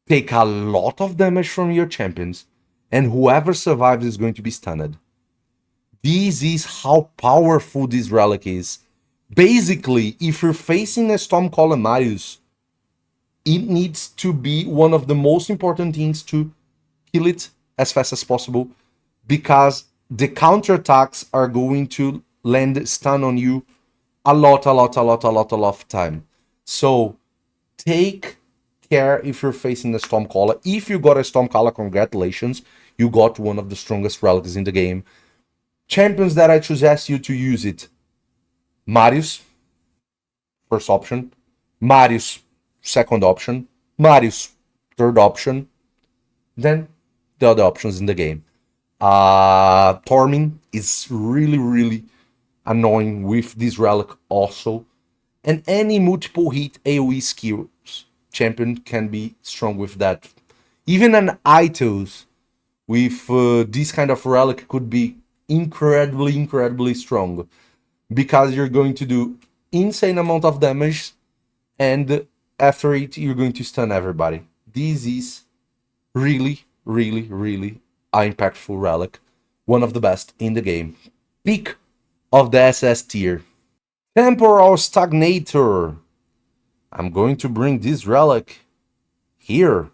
take a lot of damage from your champions, and whoever survives is going to be stunned. This is how powerful this relic is. Basically, if you're facing a Stormcaller Marius, it needs to be one of the most important things to kill it as fast as possible, because the counterattacks are going to land stun on you a lot of time. So take care if you're facing a Stormcaller. If you got a Stormcaller, congratulations, you got one of the strongest relics in the game. Champions that I suggest you to use it: Marius, first option; Marius, second option; Marius, third option; then the other options in the game. Tormin is really annoying with this relic also, and any multiple hit AoE skills champion can be strong with that. Even an Itos with this kind of relic could be incredibly strong, because you're going to do insane amount of damage, and after it you're going to stun everybody. This is really an impactful relic, one of the best in the game. Peak of the SS tier: Temporal Stagnator. I'm going to bring this relic here.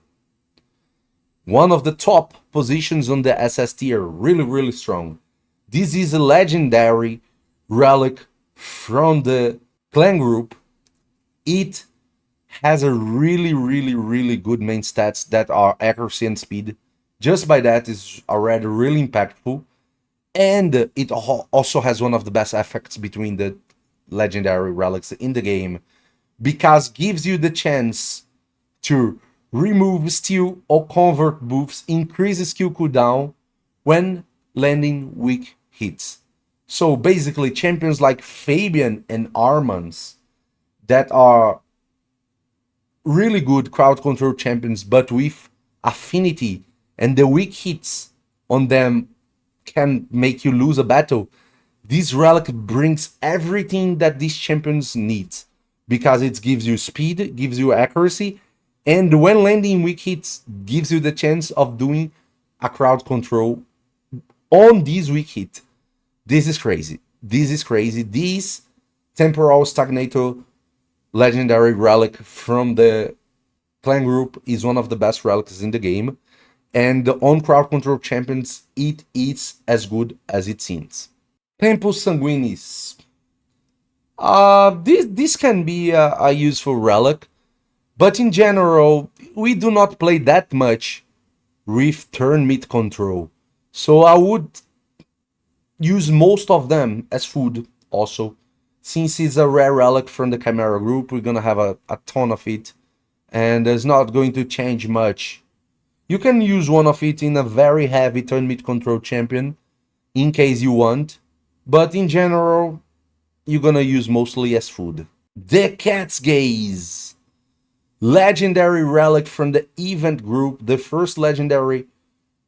One of the top positions on the SS tier, really strong. This is a legendary relic from the clan group. It has a really good main stats that are accuracy and speed. Just by that is already really impactful. And it also has one of the best effects between the legendary relics in the game, because gives you the chance to remove steal or convert buffs, increase skill cooldown when landing weak hits. So basically champions like Fabian and Armans that are really good crowd control champions, but with affinity, and the weak hits on them can make you lose a battle. This relic brings everything that these champions need, because it gives you speed, gives you accuracy, and when landing weak hits, gives you the chance of doing a crowd control on this weak hit. This is crazy. This Temporal Stagnator legendary relic from the clan group is one of the best relics in the game, and on crowd control champions it is as good as it seems. Tempus Sanguinis. This can be a useful relic, but in general we do not play that much with turn mid control, so I would use most of them as food also. Since it's a rare relic from the Chimera group, we're gonna have a ton of it, and it's not going to change much. You can use one of it in a very heavy turn mid control champion, in case you want, but in general, you're gonna use mostly as food. The Cat's Gaze. Legendary relic from the event group, the first legendary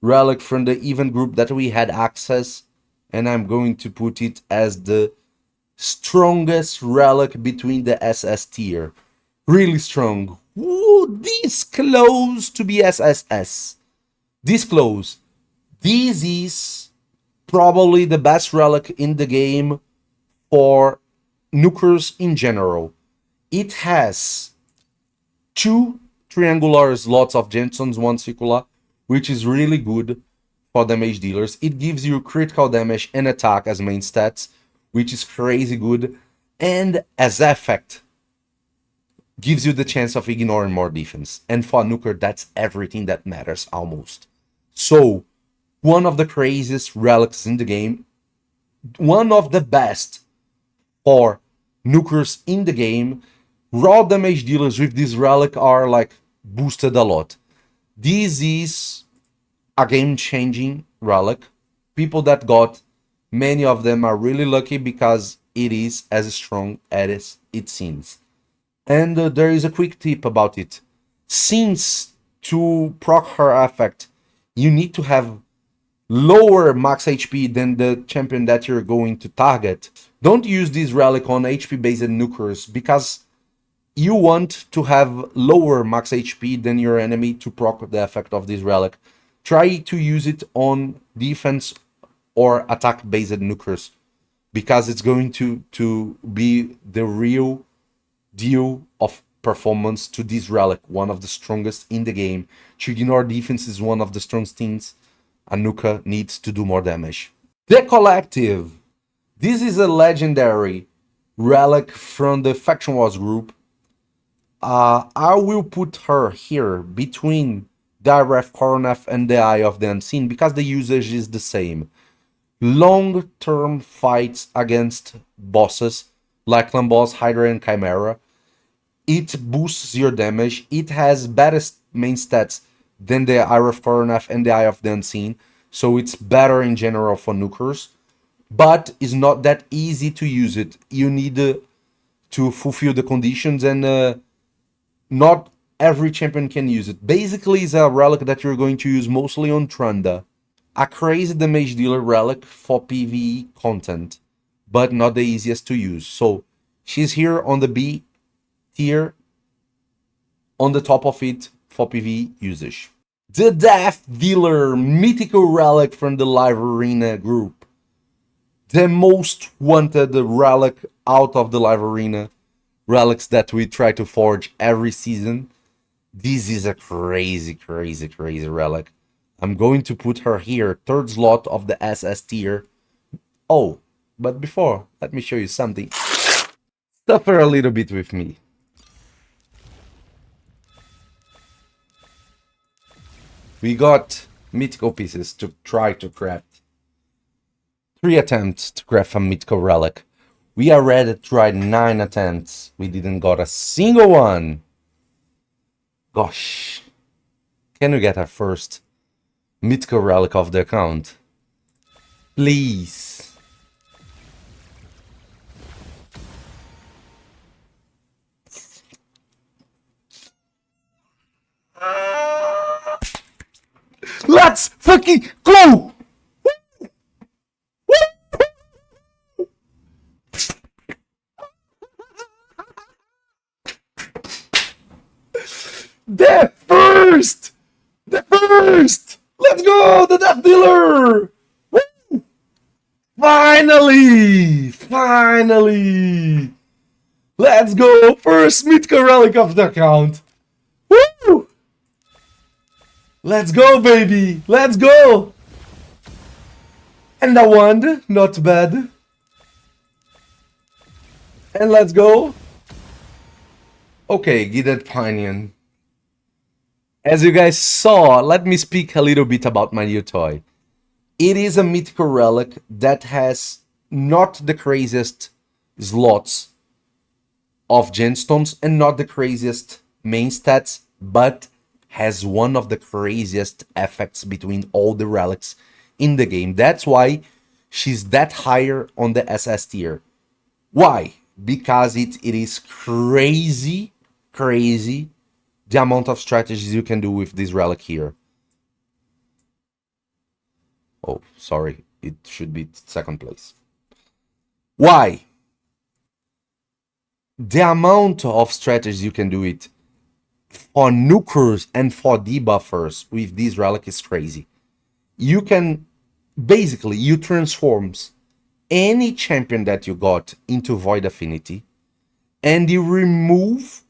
relic from the event group that we had access, and I'm going to put it as the strongest relic between the SS tier. Really strong. Ooh, this close to be SSS. This close. This is probably the best relic in the game for nukers in general. It has 2 triangular slots of Jensen's, 1 circular, which is really good for damage dealers. It gives you critical damage and attack as main stats, which is crazy good, and as effect gives you the chance of ignoring more defense. And for a nuker, that's everything that matters almost. So one of the craziest relics in the game, one of the best for nukers in the game. Raw damage dealers with this relic are like boosted a lot. This is a game-changing relic. People that got many of them are really lucky because it is as strong as it seems. And there is a quick tip about it. Since to proc her effect, you need to have lower max HP than the champion that you're going to target. Don't use this relic on HP based nukers because you want to have lower max HP than your enemy to proc the effect of this relic. Try to use it on defense or attack based nukers because it's going to be the real deal of performance to this relic, one of the strongest in the game. To ignore defense is one of the strongest things. A nuka needs to do more damage. The Collective. This is a legendary relic from the Faction Wars group. I will put her here between the Ref Coroneth and the Eye of the Unseen because the usage is the same. Long-term fights against bosses like Clan Boss, Hydra, and Chimera. It boosts your damage. It has better main stats than the Eye of Coroneth and the Eye of the Unseen, so it's better in general for nukers, but it's not that easy to use it. You need to fulfill the conditions, and not every champion can use it. Basically, it's a relic that you're going to use mostly on Trunda. A crazy damage dealer relic for PvE content, but not the easiest to use. So she's here on the B tier, on the top of it for PvE usage. The Death Dealer, mythical relic from the Live Arena group. The most wanted relic out of the Live Arena relics that we try to forge every season. This is a crazy relic. I'm going to put her here, third slot of the SS tier. Oh, but before, let me show you something. Suffer a little bit with me. We got mythical pieces to try to craft. 3 attempts to craft a mythical relic. We already tried 9 attempts. We didn't got a single one. Gosh. Can we get our first mythical relic of the account? Please. Let's fucking go! The first! The first! Let's go! The Death Dealer! Woo! Finally! Finally! Let's go! First mythical relic of the account! Woo! Let's go, baby! Let's go! And a wand, not bad. And let's go. Okay, Gilded Pineon. As you guys saw, let me speak a little bit about my new toy. It is a mythical relic that has not the craziest slots of gemstones and not the craziest main stats, but has one of the craziest effects between all the relics in the game. That's why she's that higher on the SS tier. Why? Because it is crazy the amount of strategies you can do with this relic here. Oh, sorry. It should be second place. Why? The amount of strategies you can do it for nukers and for debuffers with this relic is crazy. You can basically, you transforms any champion that you got into Void Affinity, and you remove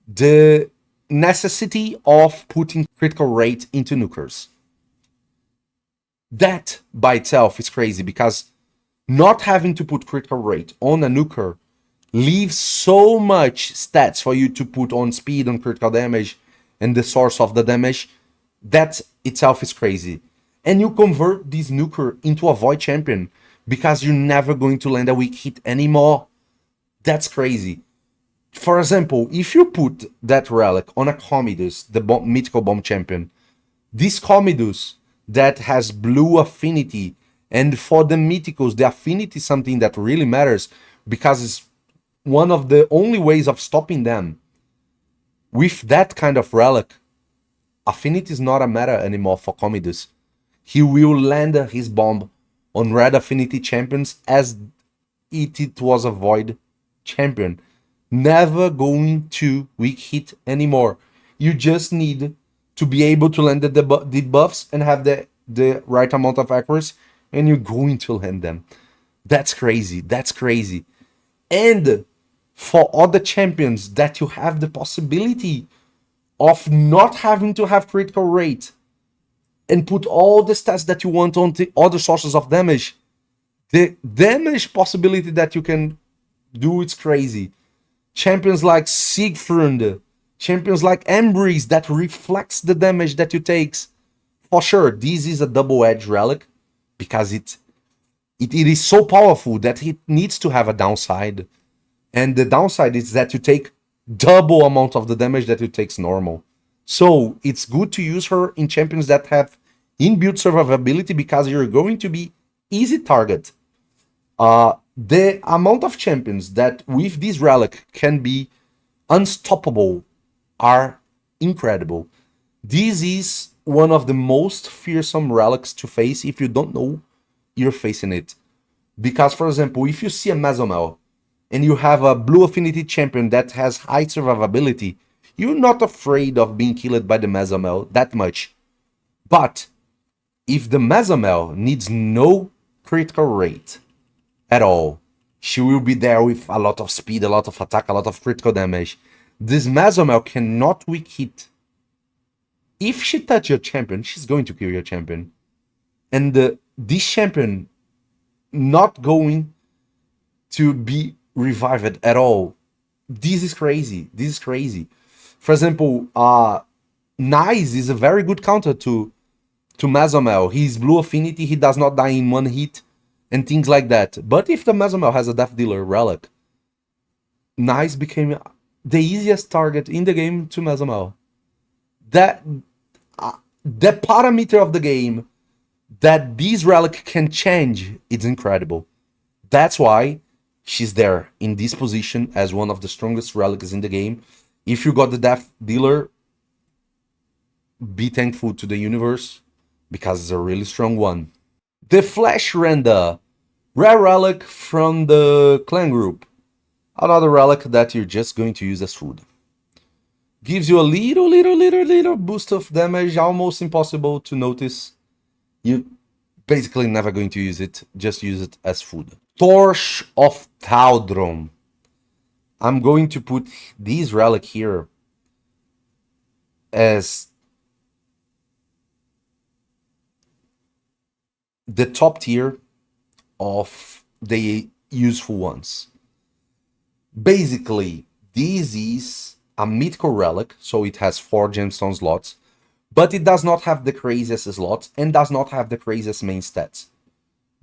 the necessity of putting critical rate into nukers. That by itself is crazy because not having to put critical rate on a nuker leaves so much stats for you to put on speed, on critical damage, and the source of the damage. That itself is crazy. And you convert this nuker into a Void champion because you're never going to land a weak hit anymore. That's crazy. For example, if you put that relic on a Commodus, the mythical bomb champion, this Commodus that has blue affinity, and for the mythicals, the affinity is something that really matters because it's one of the only ways of stopping them. With that kind of relic, affinity is not a matter anymore for Commodus. He will land his bomb on red affinity champions as it was a void champion. Never going to weak hit anymore. You just need to be able to land the buffs and have the right amount of accuracy, and you're going to land them. That's crazy. That's crazy. And for other champions that you have the possibility of not having to have critical rate and put all the stats that you want on the other sources of damage, the damage possibility that you can do is crazy. Champions like Siegfried, champions like Embrace that reflects the damage that you takes. For sure, this is a double-edged relic because it is so powerful that it needs to have a downside. And the downside is that you take double amount of the damage that you takes normal. So it's good to use her in champions that have inbuilt survivability because you're going to be easy target. The amount of champions that with this relic can be unstoppable are incredible. This is one of the most fearsome relics to face if you don't know you're facing it. Because, for example, if you see a Mesomel and you have a blue affinity champion that has high survivability, you're not afraid of being killed by the Mesomel that much. But if the Mesomel needs no critical rate at all, she will be there with a lot of speed, a lot of attack, a lot of critical damage. This Mesomel cannot weak hit. If she touches your champion, she's going to kill your champion. And this champion not going to be revived at all. This is crazy. This is crazy. For example, Nice is a very good counter to Mesomel. He's blue affinity, he does not die in one hit, and things like that. But if the Mesomel has a Death Dealer relic, Nice became the easiest target in the game to Mesomel. That the parameter of the game that this relic can change, it's incredible. That's why she's there in this position as one of the strongest relics in the game. If you got the Death Dealer, be thankful to the universe because it's a really strong one. The Flash Renda, rare relic from the clan group. Another relic that you're just going to use as food. Gives you a little boost of damage, almost impossible to notice. You basically never going to use it, just use it as food. Torch of Thaldron. I'm going to put this relic here as the top tier of the useful ones. Basically, this is a mythical relic, so it has 4 gemstone slots, but it does not have the craziest slots and does not have the craziest main stats.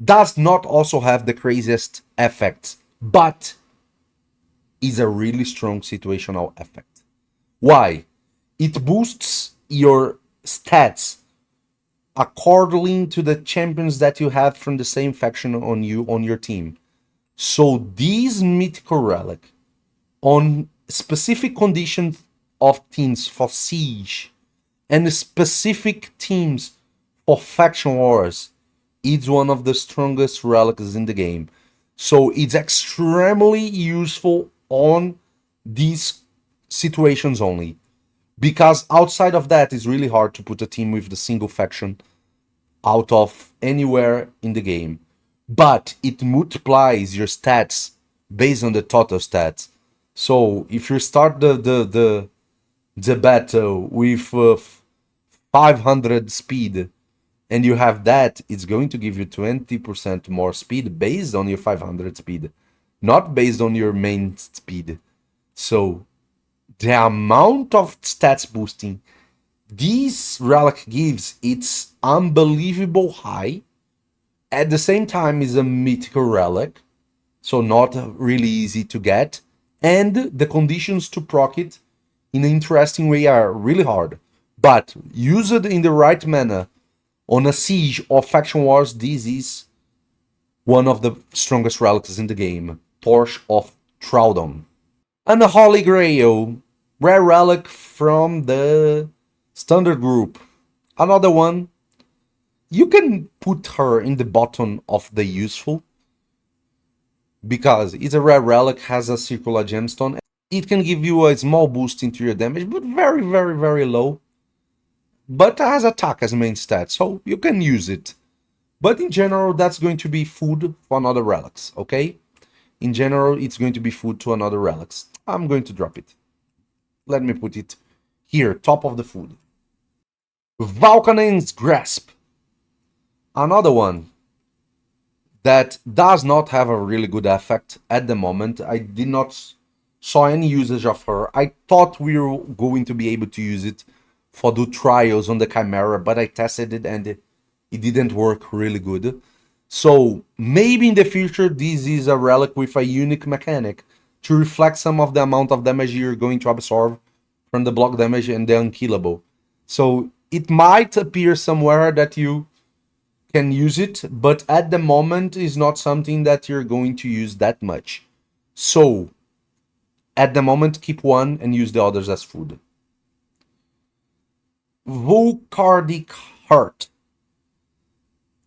Does not also have the craziest effects, but is a really strong situational effect. Why? It boosts your stats according to the champions that you have from the same faction on your team. So this mythical relic on specific conditions of teams for siege and specific teams for faction wars, it's one of the strongest relics in the game. So it's extremely useful on these situations only. Because outside of that, it's really hard to put a team with the single faction out of anywhere in the game. But it multiplies your stats based on the total stats. So if you start the battle with 500 speed and you have that, it's going to give you 20% more speed based on your 500 speed, not based on your main speed. So the amount of stats boosting this relic gives, it's unbelievable high. At the same time, is a mythical relic, so not really easy to get, and the conditions to proc it in an interesting way are really hard. But use it in the right manner on a siege or faction wars, this is one of the strongest relics in the game. Torch of Troudon. And the Holy Grail, rare relic from the standard group. Another one. You can put her in the bottom of the useful, because it's a rare relic, has a circular gemstone. It can give you a small boost into your damage, but very, very, very low. But has attack as main stat, so you can use it. But in general, that's going to be food for another relics, okay? In general, it's going to be food to another relics. I'm going to drop it. Let me put it here, top of the food. Valkanen's Grasp. Another one that does not have a really good effect at the moment. I did not saw any usage of her. I thought we were going to be able to use it for do trials on the Chimera, but I tested it and it didn't work really good. So maybe in the future this is a relic with a unique mechanic to reflect some of the amount of damage you're going to absorb from the block damage and the unkillable. So it might appear somewhere that you can use it, but at the moment is not something that you're going to use that much. So at the moment, keep one and use the others as food. Vardic Heart.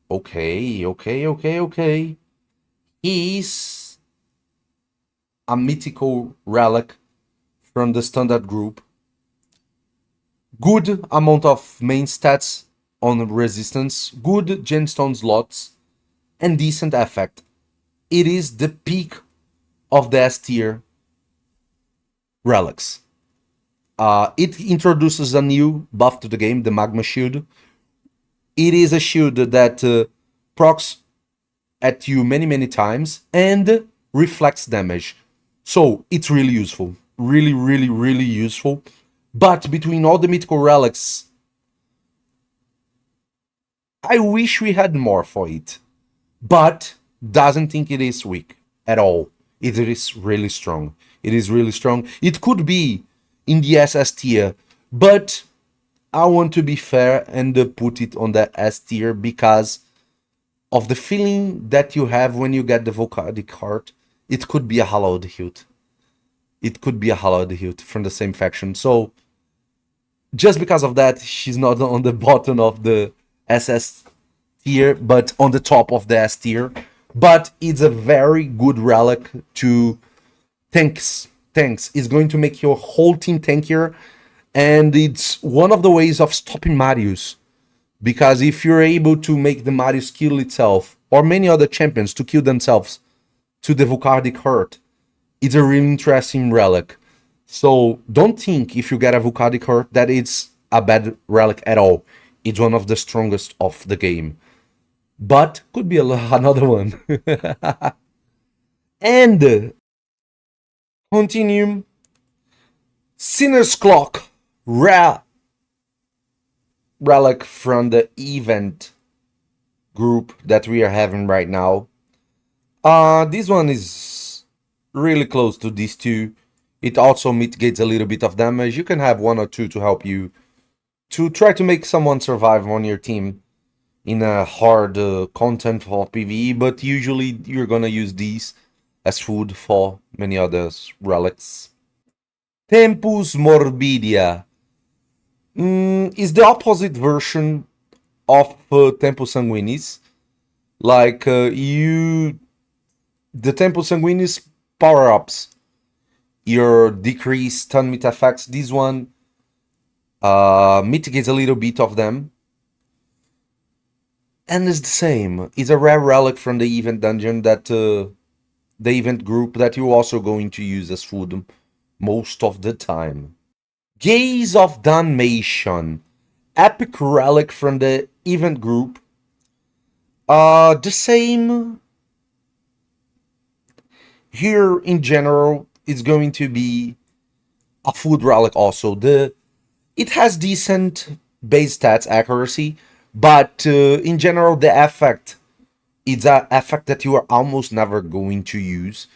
Okay. He's a mythical relic from the standard group. Good amount of main stats on resistance, good gemstone slots, and decent effect. It is the peak of the S tier relics. It introduces a new buff to the game, the Magma Shield. It is a shield that procs at you many times and reflects damage. So it's really useful. Really useful. But between all the mythical relics, I wish we had more for it. But doesn't think it is weak at all. It is really strong. It is really strong. It could be in the SS tier, but I want to be fair and put it on the S tier because of the feeling that you have when you get the Vardic Heart. It could be a Hallowed Hute. It could be a Hallowed Hute from the same faction. So just because of that, she's not on the bottom of the SS tier, but on the top of the S tier. But it's a very good relic to tanks. It's going to make your whole team tankier, and it's one of the ways of stopping Marius. Because if you're able to make the Marius kill itself, or many other champions to kill themselves to the Vardic Heart, it's a really interesting relic. So don't think if you get a Vardic Heart that it's a bad relic at all. It's one of the strongest of the game. But could be another one. And continue. Sinner's Clock. Rare relic from the event group that we are having right now. This one is really close to these two. It also mitigates a little bit of damage. You can have one or two to help you to try to make someone survive on your team in a hard content for PvE, but usually you're gonna use these as food for many other relics. Tempus Morbidia is the opposite version of Tempus Sanguinis. Like the Tempus Sanguinis power-ups your decrease stun meter effects. This one mitigates a little bit of them. And it's the same. It's a rare relic from the event dungeon that the event group that you're also going to use as food most of the time. Gaze of Damnation. Epic relic from the event group. The same. Here in general, it's going to be a food relic also. It has decent base stats accuracy, but in general the effect It's an effect that you are almost never going to use.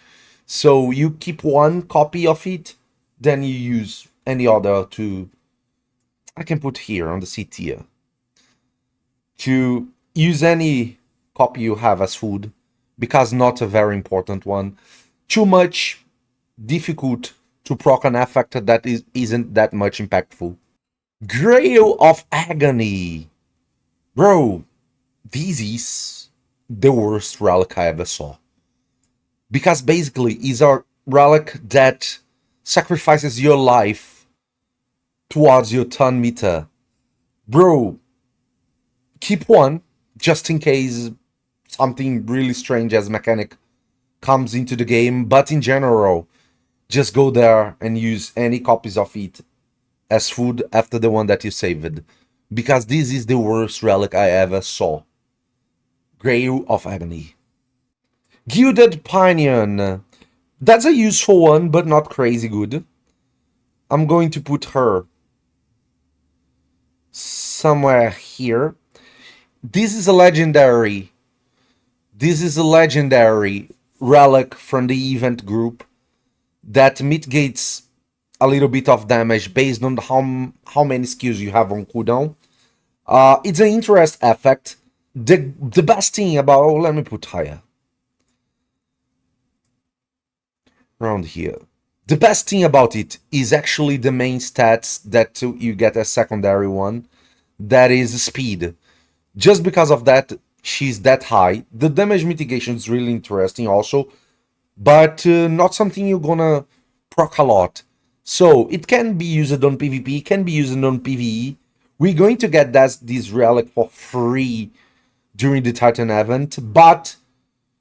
So you keep one copy of it, then you use any other to... I can put here on the C tier. To use any copy you have as food, because not a very important one. Too much difficult to proc an effect that isn't that much impactful. Grail of Agony. Bro, this is the worst relic I ever saw. Because basically, it's a relic that sacrifices your life towards your turn meter. Bro, keep one, just in case something really strange as mechanic comes into the game, but in general, just go there and use any copies of it as food after the one that you saved. Because this is the worst relic I ever saw. Grail of Agony. Gilded Pineon. That's a useful one, but not crazy good. I'm going to put her somewhere here. This is a legendary. This is a legendary relic from the event group that mitigates a little bit of damage based on how many skills you have on cooldown. It's an interest effect. The best thing about... let me put higher. Around here. The best thing about it is actually the main stats that you get as secondary one. That is speed. Just because of that, she's that high. The damage mitigation is really interesting also. But not something you're gonna proc a lot. So it can be used on PvP, it can be used on PvE. We're going to get this relic for free during the Titan event, but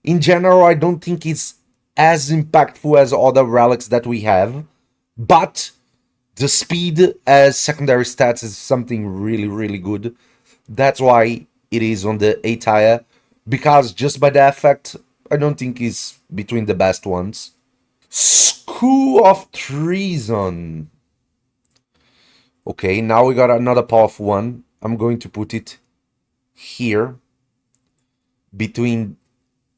in general, I don't think it's as impactful as other relics that we have. But the speed as secondary stats is something really, really good. That's why it is on the A tier, because just by the effect, I don't think it's between the best ones. School of Treason. Okay, now we got another powerful one. I'm going to put it here, between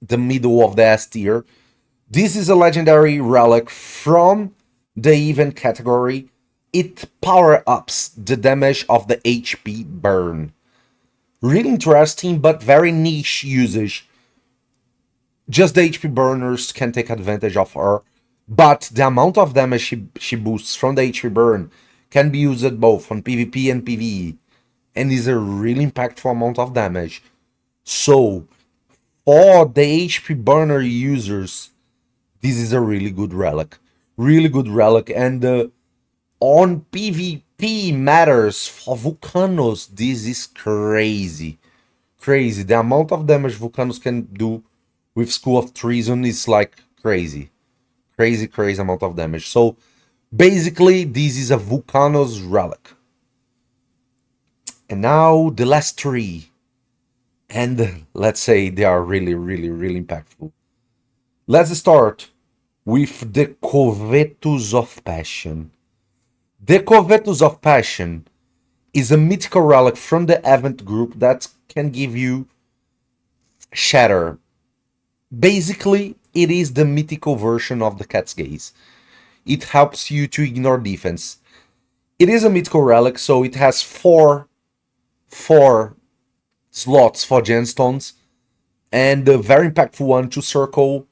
the middle of the S tier. This is a legendary relic from the event category. It power-ups the damage of the HP burn. Really interesting, but very niche usage. Just the HP burners can take advantage of her. But the amount of damage she boosts from the HP burn can be used both on PvP and PvE. And is a really impactful amount of damage. So, for the HP burner users, this is a really good relic. Really good relic. And on PvP matters, for Vulcanos, this is crazy. Crazy. The amount of damage Vulcanos can do with School of Treason is like crazy. Crazy, crazy amount of damage. So, basically, this is a Vulcanos relic. And now, the last three. And let's say they are really, really, really impactful. Let's start with the Coetus of Passion. The Coetus of Passion is a mythical relic from the event group that can give you Shatter. Basically, it is the mythical version of the Cat's Gaze. It helps you to ignore defense. It is a mythical relic, so it has four slots for gemstones, and a very impactful one to circle,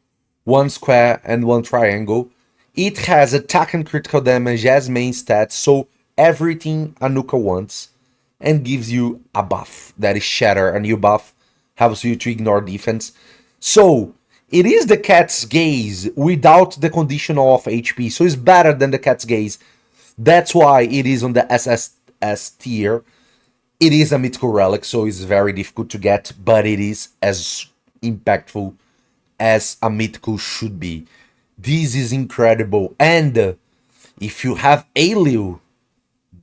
one square, and one triangle. It has attack and critical damage as main stats, so everything Anuka wants, and gives you a buff that is Shatter. A new buff helps you to ignore defense. So it is the Cat's Gaze without the conditional of HP, so it's better than the Cat's Gaze. That's why it is on the SSS tier. It is a mythical relic, so it's very difficult to get, but it is as impactful as a mythical should be. This is incredible, and if you have Alil,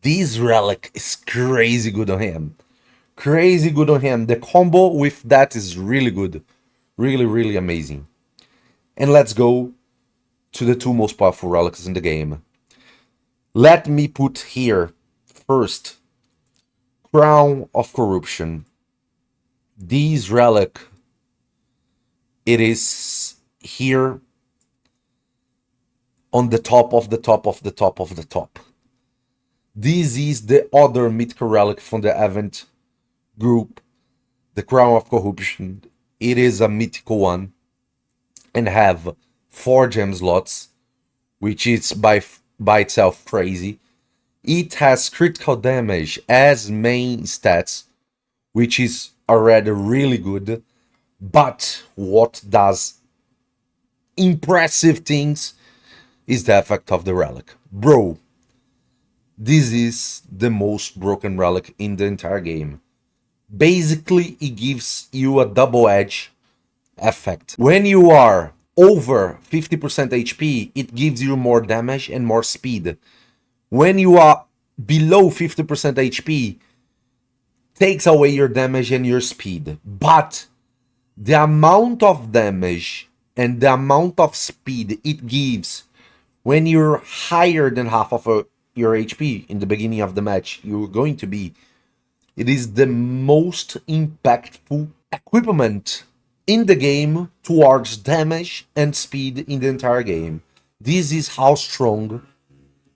this relic is crazy good on him. Crazy good on him. The combo with that is really good. Really, really amazing. And let's go to the two most powerful relics in the game. Let me put here first Crown of Corruption. This relic it is here on the top of the top of the top of the top. This is the other mythical relic from the event group, the Crown of Corruption. It is a mythical one and have 4 gem slots, which is by itself crazy. It has critical damage as main stats, which is already really good. But what does impressive things is the effect of the relic. Bro, this is the most broken relic in the entire game. Basically, it gives you a double edge effect. When you are over 50% HP, it gives you more damage and more speed. When you are below 50% HP, takes away your damage and your speed. But the amount of damage and the amount of speed it gives when you're higher than half of your HP in the beginning of the match, you're going to be. It is the most impactful equipment in the game towards damage and speed in the entire game. This is how strong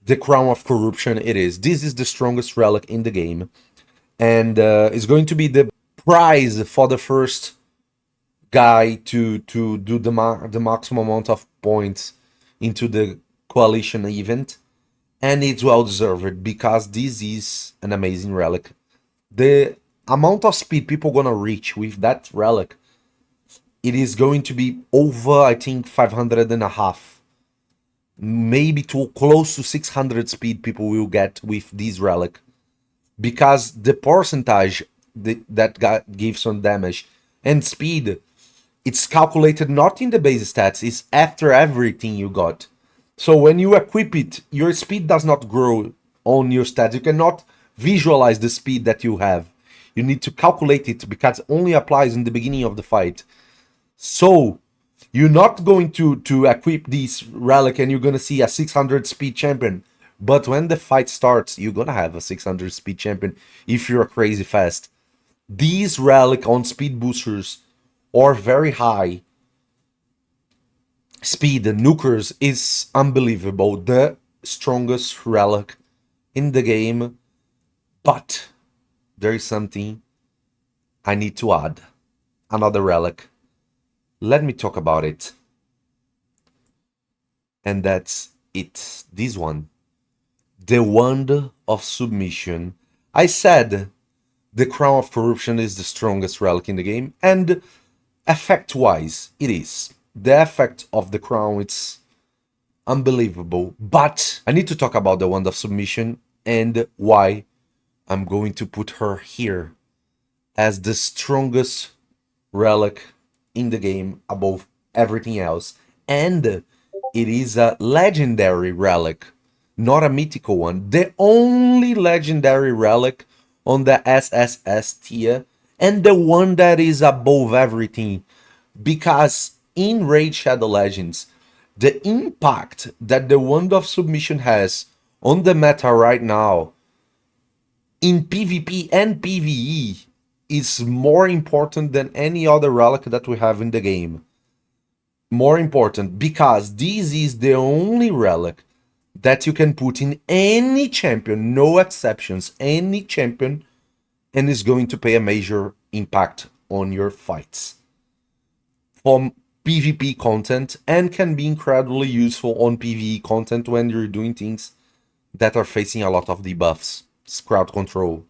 the Crown of Corruption it is. This is the strongest relic in the game. And it's going to be the prize for the first guy to do the maximum amount of points into the coalition event. And it's well deserved because this is an amazing relic. The amount of speed people gonna reach with that relic, it is going to be over, I think, 500 and a half. Maybe to close to 600 speed people will get with this relic. Because the percentage that gives on damage and speed, it's calculated not in the base stats, it's after everything you got. So when you equip it, your speed does not grow on your stats. You cannot visualize the speed that you have. You need to calculate it because it only applies in the beginning of the fight. So you're not going to equip this relic and you're going to see a 600 speed champion. But when the fight starts, you're going to have a 600 speed champion if you're crazy fast. These relic on speed boosters are very high. Speed, the nukers is unbelievable. The strongest relic in the game. But there is something I need to add. Another relic. Let me talk about it. And that's it. This one. The Wand of Submission. I said the Crown of Corruption is the strongest relic in the game. And effect-wise, it is. The effect of the Crown, it's unbelievable. But I need to talk about the Wand of Submission and why I'm going to put her here as the strongest relic in the game above everything else. And it is a legendary relic, not a mythical one. The only legendary relic on the SSS tier and the one that is above everything. Because in Raid Shadow Legends, the impact that the Wand of Submission has on the meta right now in PvP and PvE is more important than any other relic that we have in the game. More important because this is the only relic that you can put in any champion, no exceptions, any champion, and is going to pay a major impact on your fights. From PvP content and can be incredibly useful on PvE content when you're doing things that are facing a lot of debuffs, crowd control.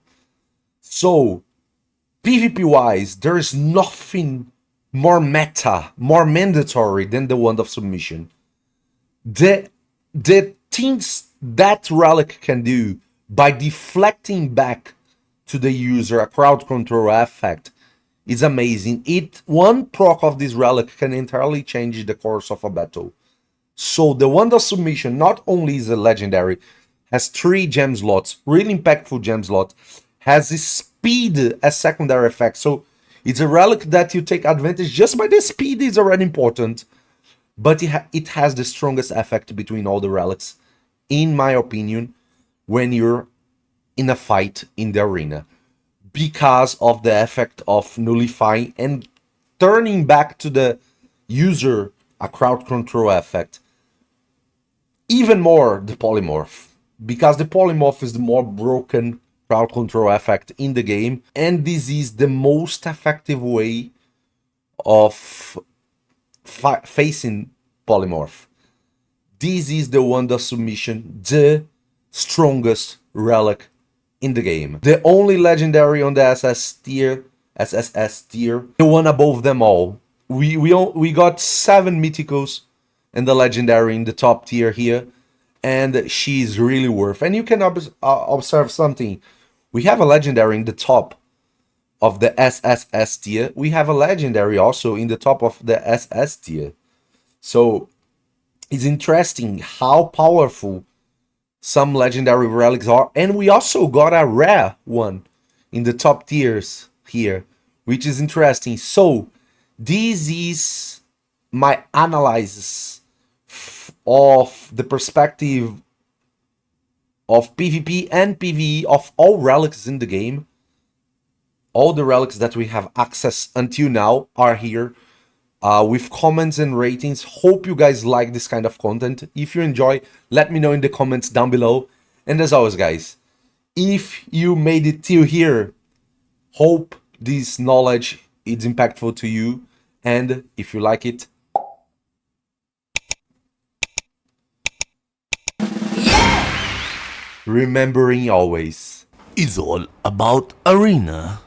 So, PvP wise, there is nothing more meta, more mandatory than the Wand of Submission. The things that relic can do by deflecting back to the user a crowd control effect is amazing. One proc of this relic can entirely change the course of a battle. So the Wand of Submission not only is a legendary, has 3 gem slots, really impactful gem slot, has speed as secondary effect. So it's a relic that you take advantage just by the speed is already important. But it has the strongest effect between all the relics, in my opinion, when you're in a fight in the arena. Because of the effect of nullifying and turning back to the user a crowd control effect. Even more the polymorph, because the polymorph is the more broken crowd control effect in the game, and this is the most effective way of facing polymorph. This is the Wonder Submission, the strongest relic in the game. The only legendary on the SSS tier, the one above them all. We got 7 mythicals and the legendary in the top tier here, and she's really worth. And you can observe something. We have a legendary in the top of the SSS tier. We have a legendary also in the top of the SS tier. So it's interesting how powerful some legendary relics are. And we also got a rare one in the top tiers here, which is interesting. So this is my analysis of the perspective of PvP and PvE of all relics in the game. All the relics that we have access until now are here, with comments and ratings. Hope you guys like this kind of content. If you enjoy, let me know in the comments down below. And as always, guys, if you made it till here, hope this knowledge is impactful to you. And if you like it, remembering always, It's all about Arena.